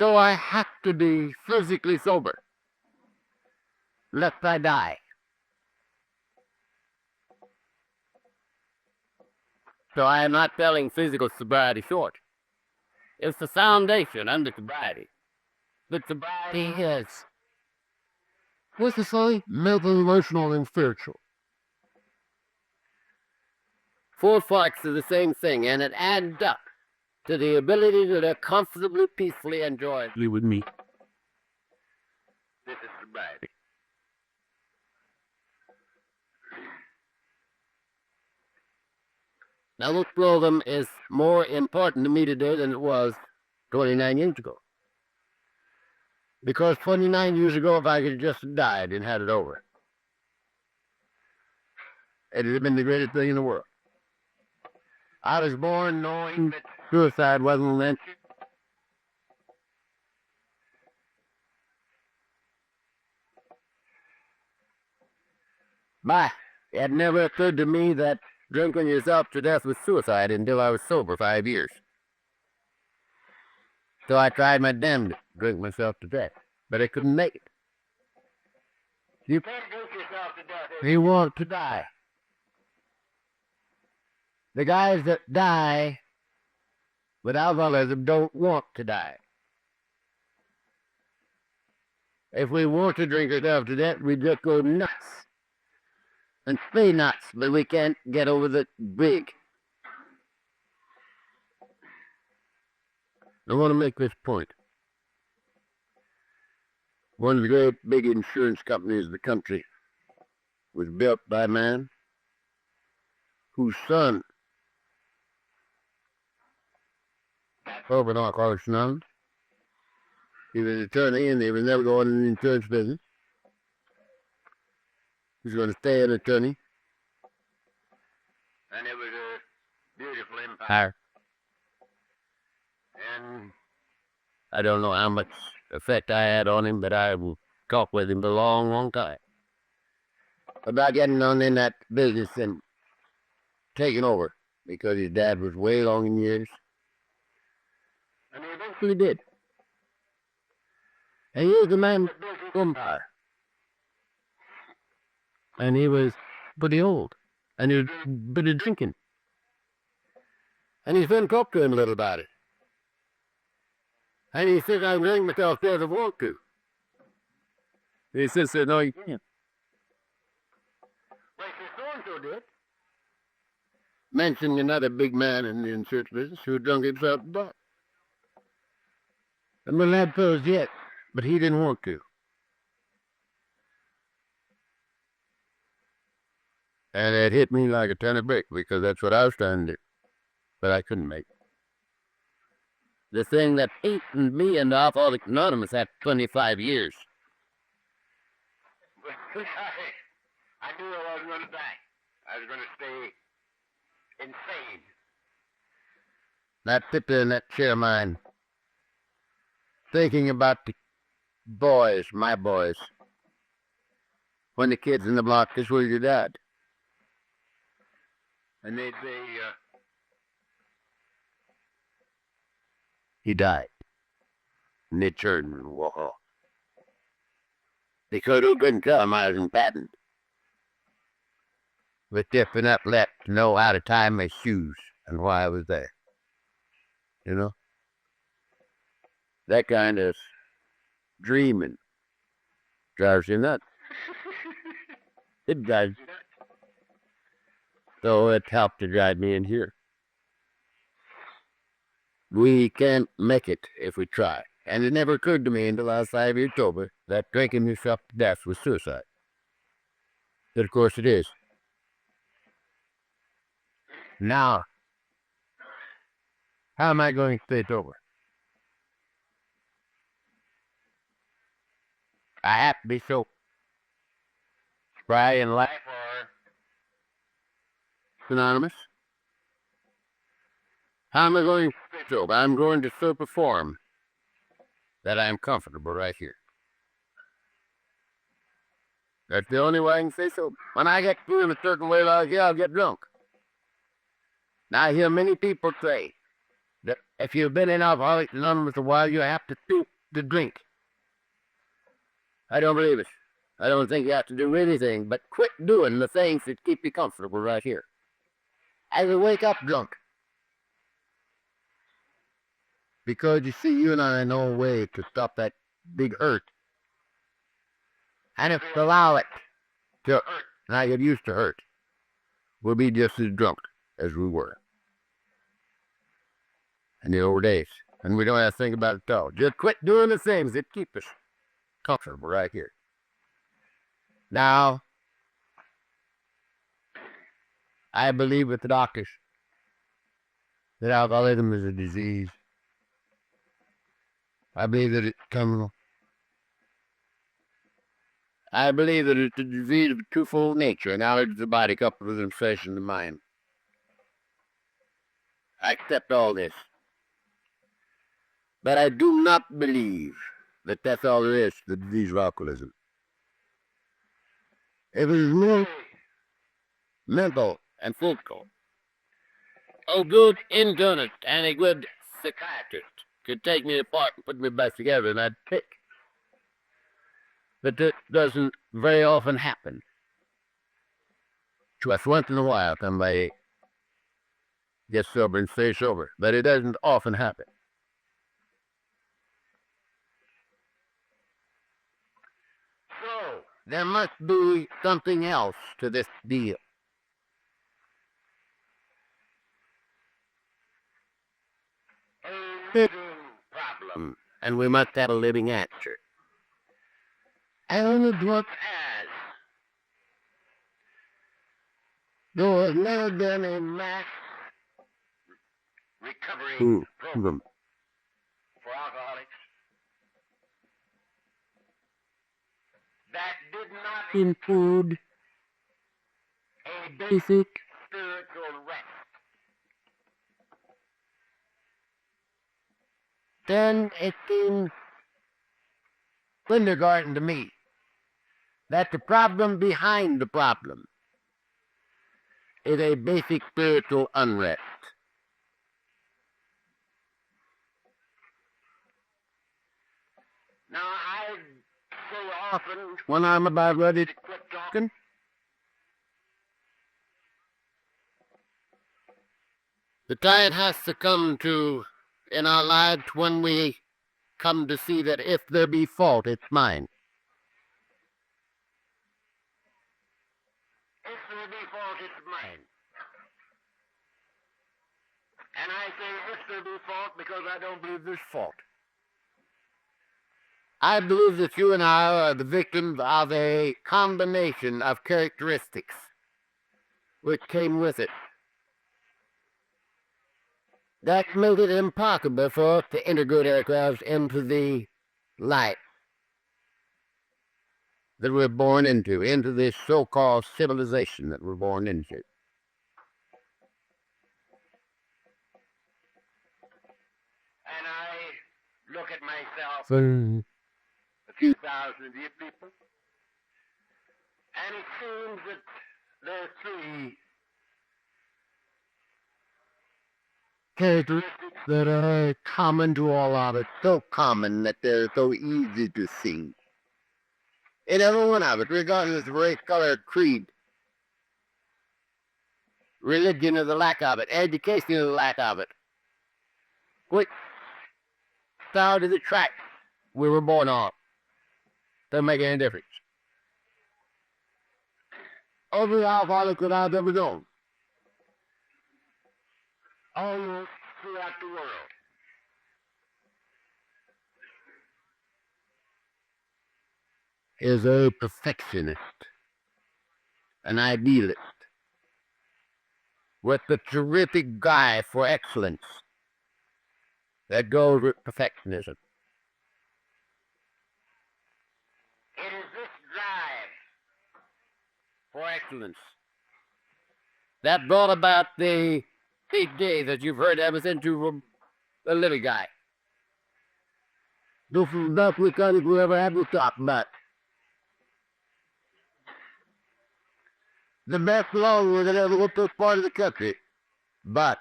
So I have to be physically sober, lest I die. So I am not selling physical sobriety short. It's the foundation under sobriety. But sobriety is, what's the say? Mental, emotional, and spiritual. 4 parts are the same thing, and it adds up to the ability to live comfortably, peacefully, and joyously with me. This is sobriety. Now, this program is more important to me today than it was 29 years ago. Because 29 years ago, if I could just have died and had it over, it would have been the greatest thing in the world. I was born knowing that suicide wasn't an answer. But it never occurred to me that drinking yourself to death was suicide until I was sober 5 years. So I tried my damnedest to drink myself to death, but I couldn't make it. You can't drink yourself to death if you want to die. The guys that die with alcoholism don't want to die. If we want to drink ourselves to death, we just go nuts. And stay nuts, but we can't get over the big. I want to make this point. One of the great big insurance companies of the country was built by a man whose son, over North Carolina, he was an attorney and he was never going in the insurance business. He was going to stay an attorney. And it was a beautiful empire. And I don't know how much effect I had on him, but I will talk with him for a long, long time about getting on in that business and taking over, because his dad was way along in years. And he eventually did. And he was a man with built empire. And he was pretty old. And he was pretty drinking. And his friend talked to him a little about it. And he said, I drink myself there to want to. He said, no, you can't. Like so-and-so did. Mentioning another big man in the insurance business who drunk himself to death. And the lad fellow's yet, but he didn't want to. And it hit me like a ton of bricks, because that's what I was trying to do, but I couldn't make it. The thing that eaten me and Alcoholics Anonymous after 25 years. I knew I wasn't going to die. I was going to stay insane. That sit there in that chair of mine, thinking about the boys, my boys, when the kids in the block, this was your dad. And they'd say, he died. And they'd turn and walk off. They couldn't tell him I was in patent. But just enough left to know how to tie my shoes and why I was there. You know? That kind of dreaming drives you nuts. It drives you nuts. So it helped to drive me in here. We can't make it if we try. And it never occurred to me until last 5 years sober that drinking yourself to death was suicide. But of course it is. Now, how am I going to stay sober? I have to be so spry in life or synonymous. How am I going to stay sober? I'm going to so perform that I am comfortable right here. That's the only way I can stay sober. When I get feeling a certain way like here, I'll get drunk. Now I hear many people say that if you've been in Alcoholics Anonymous a while, you have to stoop to drink. I don't believe it. I don't think you have to do anything but quit doing the things that keep you comfortable right here. I will wake up drunk. Because you see, you and I know a way to stop that big hurt. And if we allow it to hurt, and I get used to hurt, we'll be just as drunk as we were in the old days. And we don't have to think about it at all. Just quit doing the things that keep us comfortable right here. Now, I believe with the doctors that alcoholism is a disease. I believe that it's terminal. I believe that it's a disease of a twofold nature, knowledge of the body coupled with obsession of the mind. I accept all this. But I do not believe that that's all there is to the disease of alcoholism. If it is merely mental and physical, a good internist and a good psychiatrist could take me apart and put me back together, and I'd pick. But that doesn't very often happen. Just once in a while somebody gets sober and stays sober, but it doesn't often happen. So, there must be something else to this deal. A living problem, and we must have a living answer. and it was as though it never been a mass recovery program for alcoholics that did not include a basic spiritual rest. Then it seemed kindergarten to me that the problem behind the problem is a basic spiritual unrest. Now, I say often when I'm about ready to quit talking, the time has to come to in our lives when we come to see that if there be fault, it's mine. If there be fault, it's mine. And I say if there be fault because I don't believe there's fault. I believe that you and I are the victims of a combination of characteristics which came with it that made it impossible for us to integrate ourselves into the life that we're born into this so-called civilization that we're born into. And I look at myself and a few thousand of you people, and it seems that there are three characteristics that are common to all of us, so common that they're so easy to see. In every one of it, regardless of race, color, creed, religion or the lack of it, education or the lack of it, which side of the track we were born on. Doesn't make any difference. Every alcoholic that I've ever known, almost throughout the world, is a perfectionist, an idealist, with the terrific drive for excellence that goes with perfectionism. It is this drive for excellence that brought about the big day that you've heard ever since you were a little guy. This is not what kind of whoever had to talk about. The best lawyer that ever went to this part of the country. But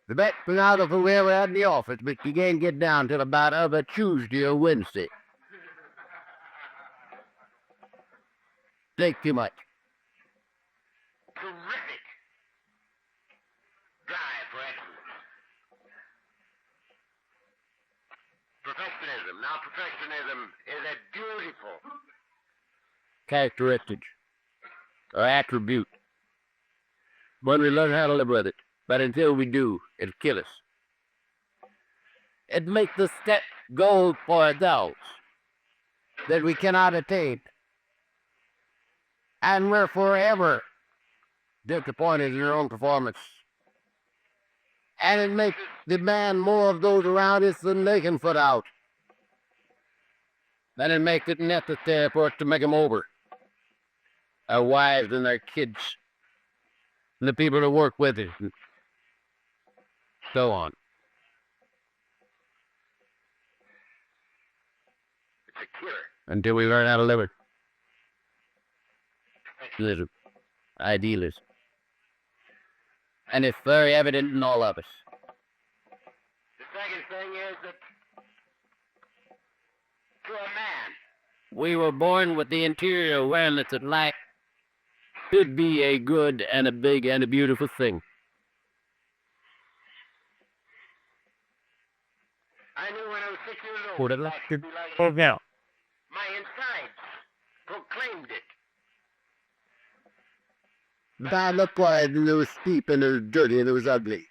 the best stenographer we ever had in the office, but you can't get down till about other Tuesday or Wednesday. Take too much. Terrific drive for excellence. Perfectionism. Now, perfectionism is a beautiful characteristic or attribute when we learn how to live with it. But until we do, it'll kill us. It makes us set goals for ourselves that we cannot attain. And we're forever disappointed in our own performance. And it makes us demand more of those around us than they can put out. Then it makes it necessary for us to make them over. Our wives and our kids, and the people that work with us, and so on. It's a killer. Until we learn how to live it. Perfectionism, idealism. And it's very evident in all of us. The second thing is that to a man, we were born with the interior awareness that life should be a good and a big and a beautiful thing. I knew when I was 6 years old that life should be like now. My insides proclaimed it. But I looked wide and it was steep and it was dirty and it was ugly.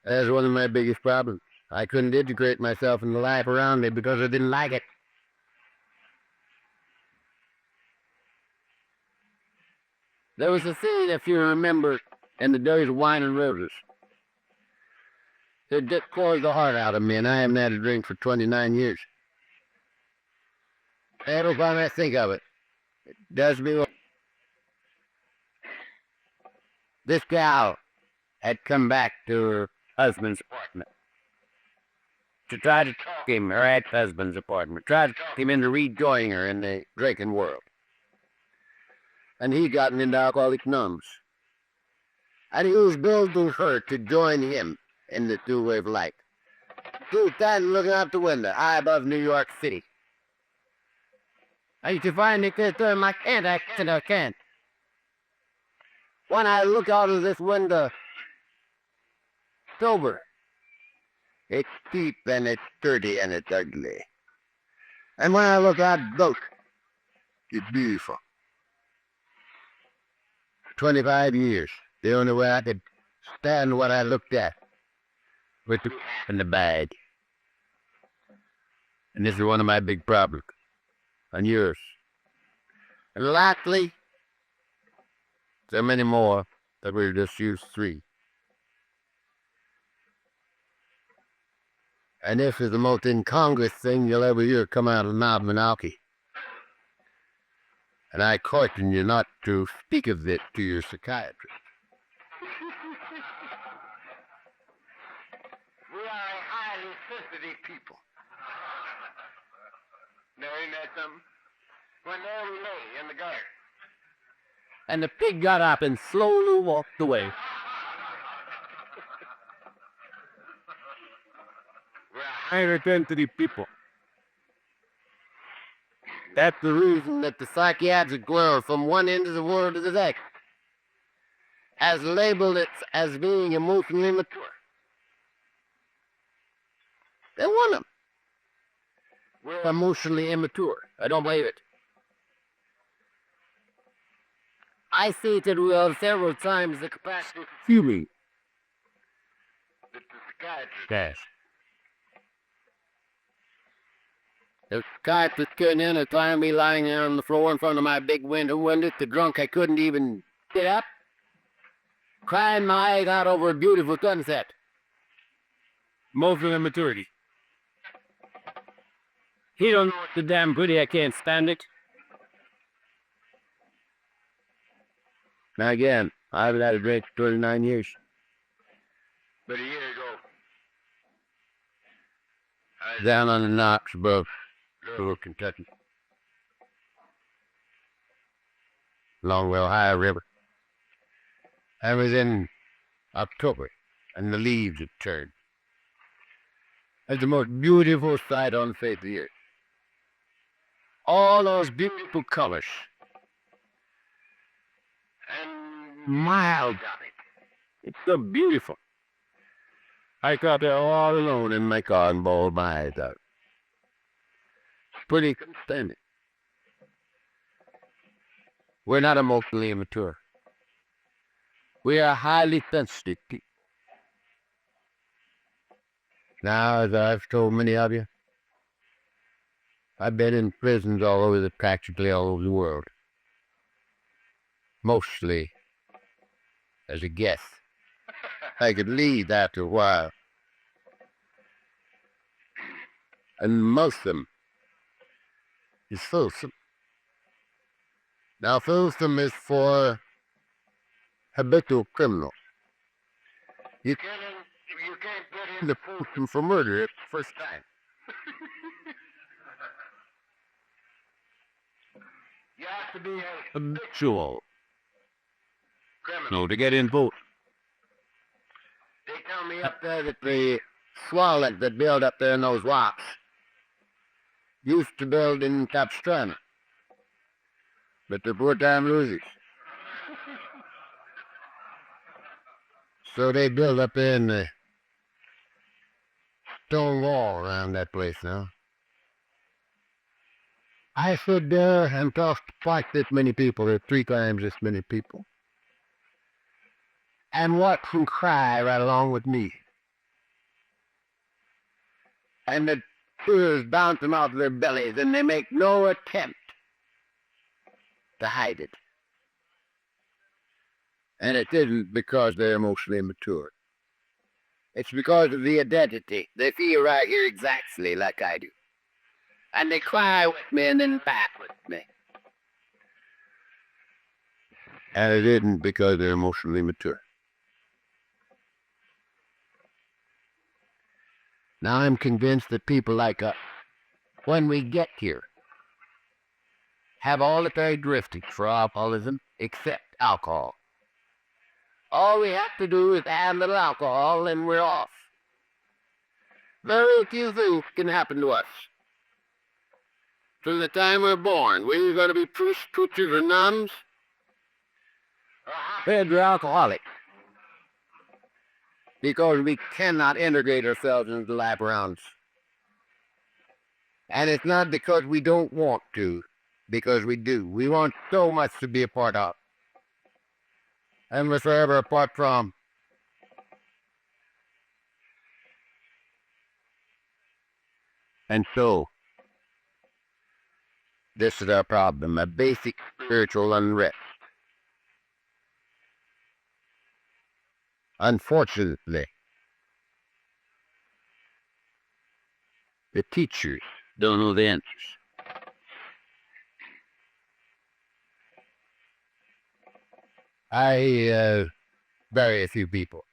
That's one of my biggest problems. I couldn't integrate myself in the life around me because I didn't like it. There was a scene, if you remember, in the days of Wine and Roses. It just pours the heart out of me, and I haven't had a drink for 29 years. Every time I think of it, it does me. This gal had come back to her husband's apartment to try to talk him, her ex-husband's apartment, try to talk him into rejoining her in the drinking world. And he gotten into Alcoholics Anonymous. And he was building her to join him in the new way of life. He was standing looking out the window, high above New York City. I used to find it could turn my can't, I can't. When I look out of this window, sober. It's deep and it's dirty and it's ugly. And when I look at both, it's beautiful. 25 years, the only way I could stand what I looked at was the and the bad. And this is one of my big problems. And yours. And lastly, so many more that we'll just use 3. And this is the most incongruous thing you'll ever hear come out of the mouth of an alkie. And I caution you not to speak of it to your psychiatrist. We are highly sensitive people. Now, ain't that something? When there we lay in the gutter. And the pig got up and slowly walked away. We're highly sensitive people. That's the reason that the psychiatric world, from one end of the world to the next, has labeled it as being emotionally immature. They want them. We're emotionally immature. I don't believe it. I see that we have several times the capacity for feeling that the psychiatrist has. The psychiatrist couldn't in and find me lying there on the floor in front of my big window. The drunk I couldn't even get up, crying my eyes out over a beautiful sunset. Emotional immaturity. He don't know what the damn pretty, I can't stand it. Now again, I haven't had a drink for 29 years. But a year ago, I was down on the Knox above Louisville, Kentucky. Along the Ohio River. I was in October, and the leaves had turned. It's the most beautiful sight on the face of the earth. All those beautiful colors. And mild of it. It's so beautiful. I got there all alone in my car and bawled my eyes out. Pretty content. We're not emotionally immature. We are highly sensitive people. Now, as I've told many of you, I've been in prisons practically all over the world. Mostly as a guest. I could leave after a while. And most of them is fulsome. Now, fulsome is for habitual criminals. You can't get into fulsome for murder at the first time. You have to be a habitual criminal to get in vote. They tell me up there that the swallows that build up there in those rocks used to build in Capistrano. But they're poor-time losers. So they build up there in the stone wall around that place now. I stood there and talked twice this many people, or 3 times this many people. And watched them cry right along with me. and the tears bounce them out of their bellies, and they make no attempt to hide it. And it isn't because they're emotionally immature. It's because of the identity. They feel right here exactly like I do. And they cry with me and then laugh with me. And it isn't because they're emotionally mature. Now I'm convinced that people like us, when we get here, have all the characteristics for alcoholism except alcohol. All we have to do is add a little alcohol and we're off. Very few things can happen to us. From the time we're born, we're going to be priests, preachers, or nuns. We're alcoholics. Because we cannot integrate ourselves into the life around us. And it's not because we don't want to, because we do. We want so much to be a part of. And we're forever apart from. And so, this is our problem, a basic spiritual unrest. Unfortunately, the teachers don't know the answers. I bury a few people.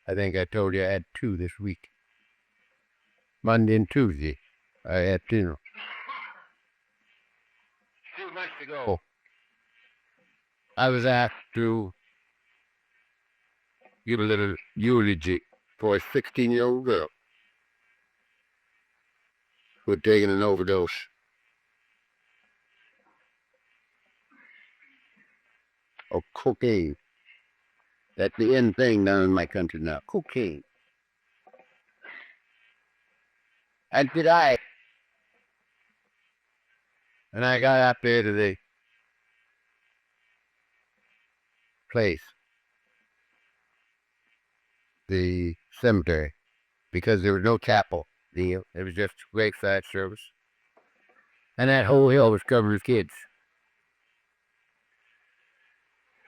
I think I told you I had 2 this week. Monday and Tuesday, I had funeral. 2 months ago, I was asked to give a little eulogy for a 16-year-old girl who had taken an overdose. Of cocaine. That's the end thing down in my country now. Cocaine. And I got up there to the place, the cemetery, because there was no chapel deal. It was just graveside service. And that whole hill was covered with kids.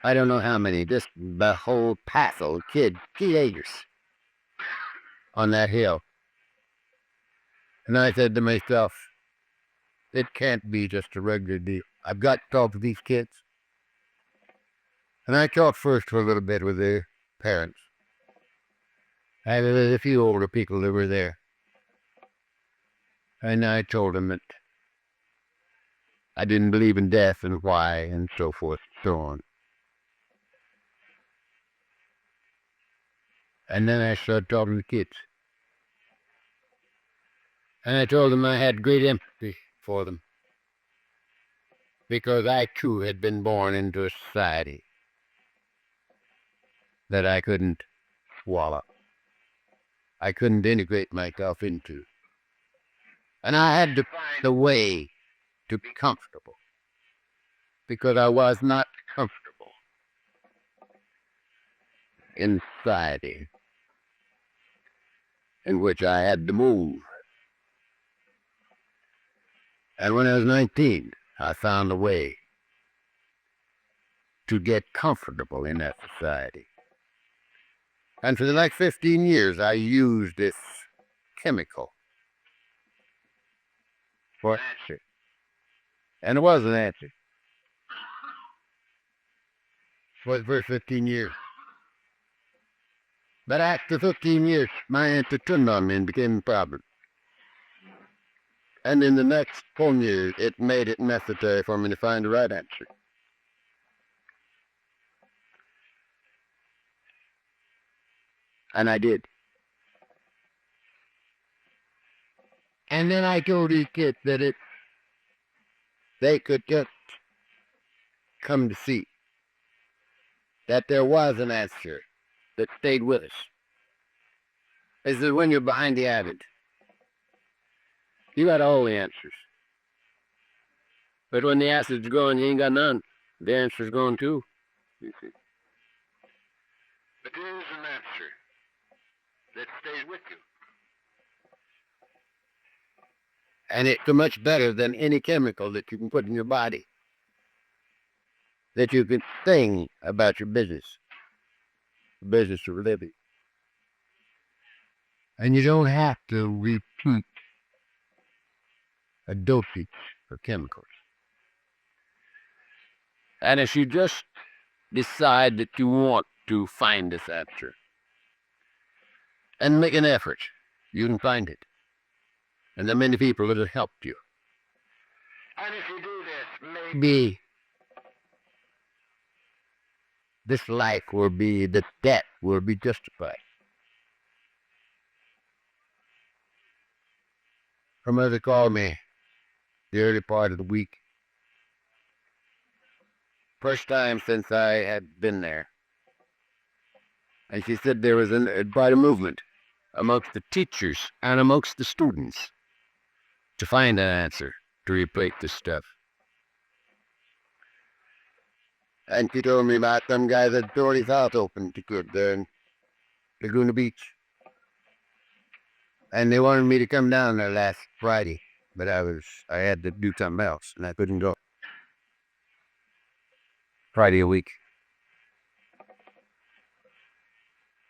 I don't know how many, just the whole passel of teenagers on that hill. And I said to myself, it can't be just a regular deal. I've got to talk to these kids. And I talked first for a little bit with their parents. I had a few older people that were there. And I told them that I didn't believe in death and why and so forth and so on. And then I started talking to the kids. And I told them I had great empathy for them. Because I too had been born into a society that I couldn't swallow. I couldn't integrate myself into. And I had to find a way to be comfortable. Because I was not comfortable in society in which I had to move. And when I was 19, I found a way to get comfortable in that society. And for the next 15 years, I used this chemical for an answer. And it was an answer. For the first 15 years. But after 15 years, my answer turned on me and became a problem. And in the next 4 years, it made it necessary for me to find the right answer. And I did. And then I told these kids that they could just come to see that there was an answer that stayed with us. I said, when you're behind the adage, you got all the answers. But when the acid's gone, you ain't got none. The answer's gone too. You see. But there is an answer that stays with you. And it's much better than any chemical that you can put in your body, that you can sing about your business of living. And you don't have to repeat a dosage of chemicals. And if you just decide that you want to find this answer and make an effort, you can find it. And there are many people that have helped you. And if you do this, maybe this life will be, the debt will be justified. Her mother called me the early part of the week. First time since I had been there. And she said there was quite a movement amongst the teachers and amongst the students to find an answer to replace this stuff. And she told me about some guy that tore his house open to cook there in Laguna Beach. And they wanted me to come down there last Friday, but I had to do something else, and I couldn't go. Friday a week.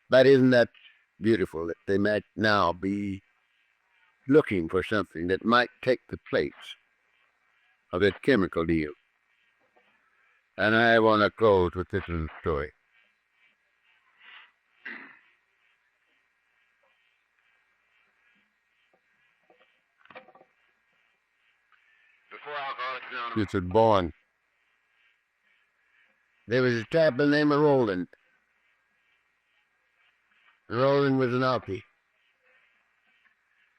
But isn't that beautiful that they might now be looking for something that might take the place of that chemical deal? And I want to close with this little story. Before Alcoholics Anonymous was born, there was a chap by the name of Roland. Roland was an Alkie.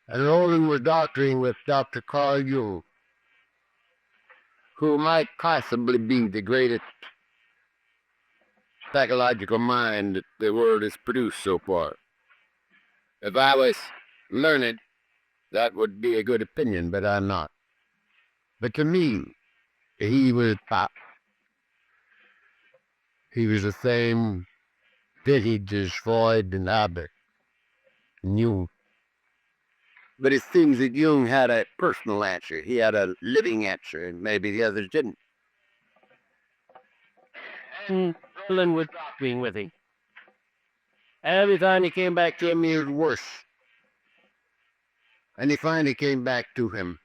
And Roland was doctoring with Dr. Carl Jung, who might possibly be the greatest psychological mind that the world has produced so far. If I was learned, that would be a good opinion, but I'm not. But to me, he was top. He was the same vintage as Freud and Albert and Jung. But it seems that Jung had a personal answer. He had a living answer, and maybe the others didn't. And Chamberlain was talking with him. Every time he came back to him, he was worse. And he finally came back to him,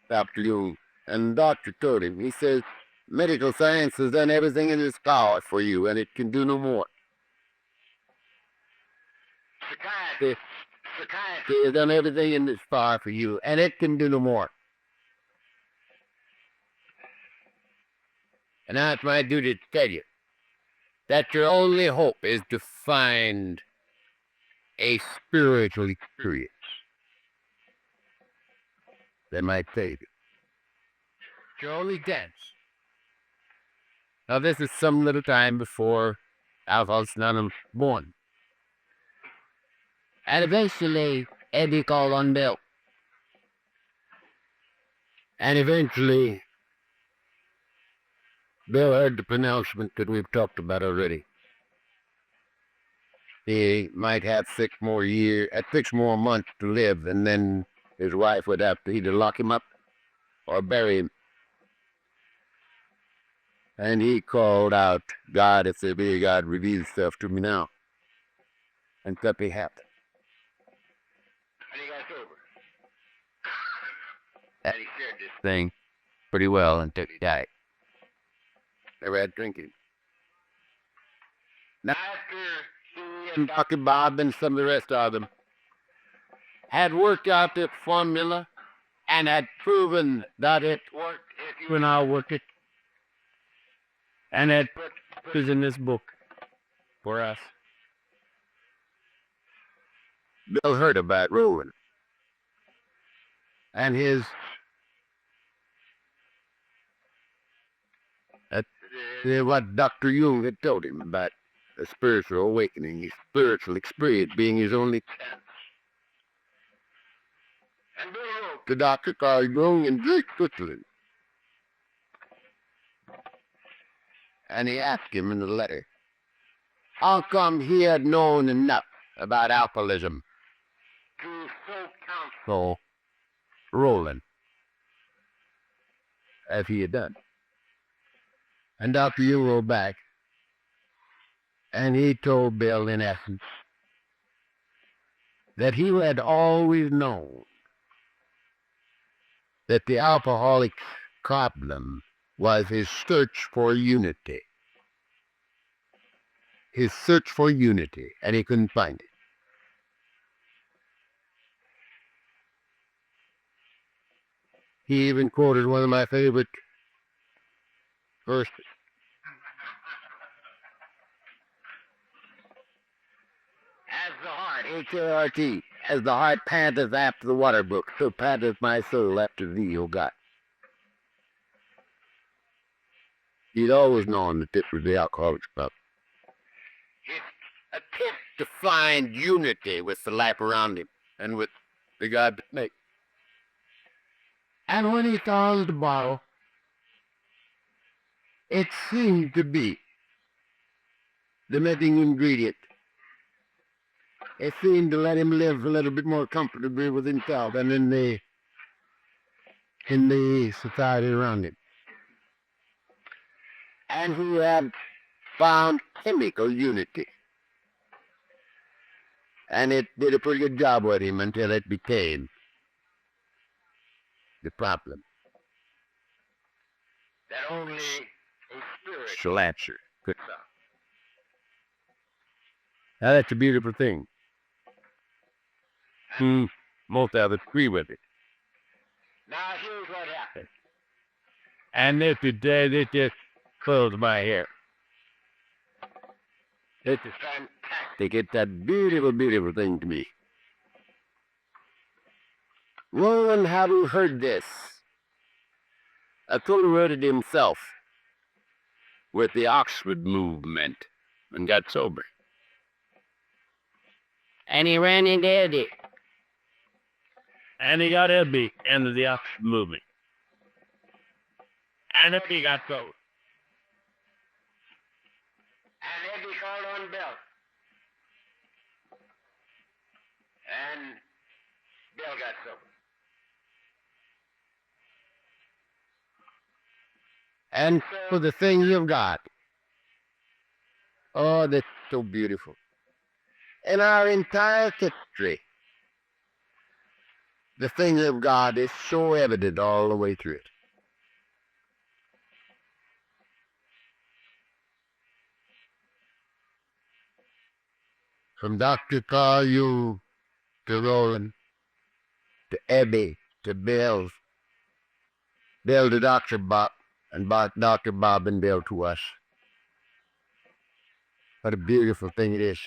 Dr. Jung. And the doctor told him, he says, medical science has done everything in its power for you, and it can do no more. Psychiatry has done everything in its power for you, and it can do no more. And now it's my duty to tell you that your only hope is to find a spiritual experience that might save you. It's your only chance. Now, this is some little time before Alcoholics Anonymous was born. And eventually, Eddie called on Bill. And eventually, Bill heard the pronouncement that we've talked about already. He might have 6 more months to live, and then his wife would have to either lock him up or bury him. And he called out, God, if there be a God, reveal himself to me now. And something happened. And he got sober. And he shared this thing pretty well until he died. Never had drinking. Now after he and Dr. Bob and some of the rest of them had worked out this formula and had proven that it worked if you and I work it, and had put it in this book for us. Bill heard about Rowan and what Dr. Jung had told him about a spiritual awakening, his spiritual experience being his only chance. And Bill wrote to Dr. Carl Jung in Switzerland. And he asked him in the letter, how come he had known enough about alcoholism to so counsel So, rolling, as he had done. And Dr. U rolled back, and he told Bill, in essence, that he had always known that the alcoholic's problem was his search for unity. His search for unity, and he couldn't find it. He even quoted one of my favorite verses. As the heart, H-A-R-T, as the heart panteth after the water brook, so panteth my soul after thee, O God. He'd always known that this was the alcoholic's problem. His attempt to find unity with the life around him and with the God that made. And when he found the bottle, it seemed to be the missing ingredient. It seemed to let him live a little bit more comfortably with himself and in the society around him. And he had found chemical unity. And it did a pretty good job with him until it became the problem. That only a spiritual answer could solve. Now that's a beautiful thing. Most of us agree with it. Now here's what happened. And this just closed my hair. It's fantastic. It's a beautiful, beautiful thing to me. Roland, having heard this, affiliated himself with the Oxford movement and got sober. And he ran into Eddie. And he got Eddie into the Oxford movement. And Eddie got sober. And Eddie called on Bill. And Bill got sober. And so the thing you've got, oh, that's so beautiful. In our entire history, the thing of God is so evident all the way through it. From Dr. Carl Jung to Roland, to Ebby, to Bill to Dr. Bob, and Dr. Bob and Bill to us. What a beautiful thing it is.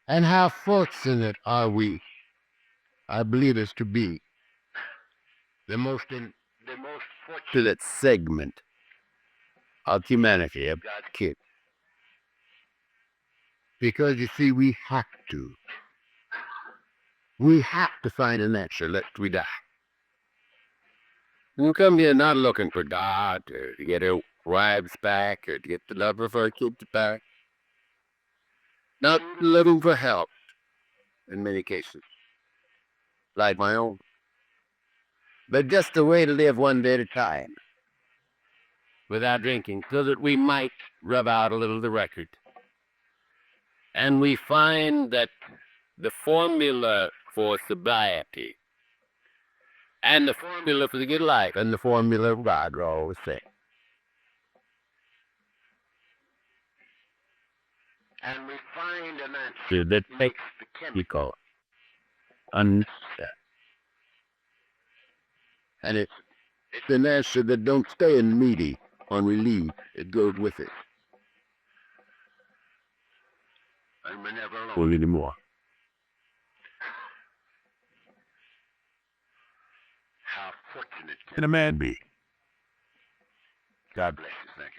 And how fortunate are we, I believe us to be, the most fortunate segment of humanity, of God's kid. Because you see, we have to find an answer lest we die. We come here not looking for God or to get our wives back or to get the love of our kids back. Not looking for help in many cases, like my own. But just a way to live one day at a time without drinking so that we might rub out a little of the record. And we find that the formula for sobriety and the formula for the good life and the formula of God are all the same. And we find an answer that makes the chemical unset. And it's an answer that don't stay in meaty when we leave. It goes with it. And we're never alone anymore. How fortunate can a man be? God bless you. Thank you.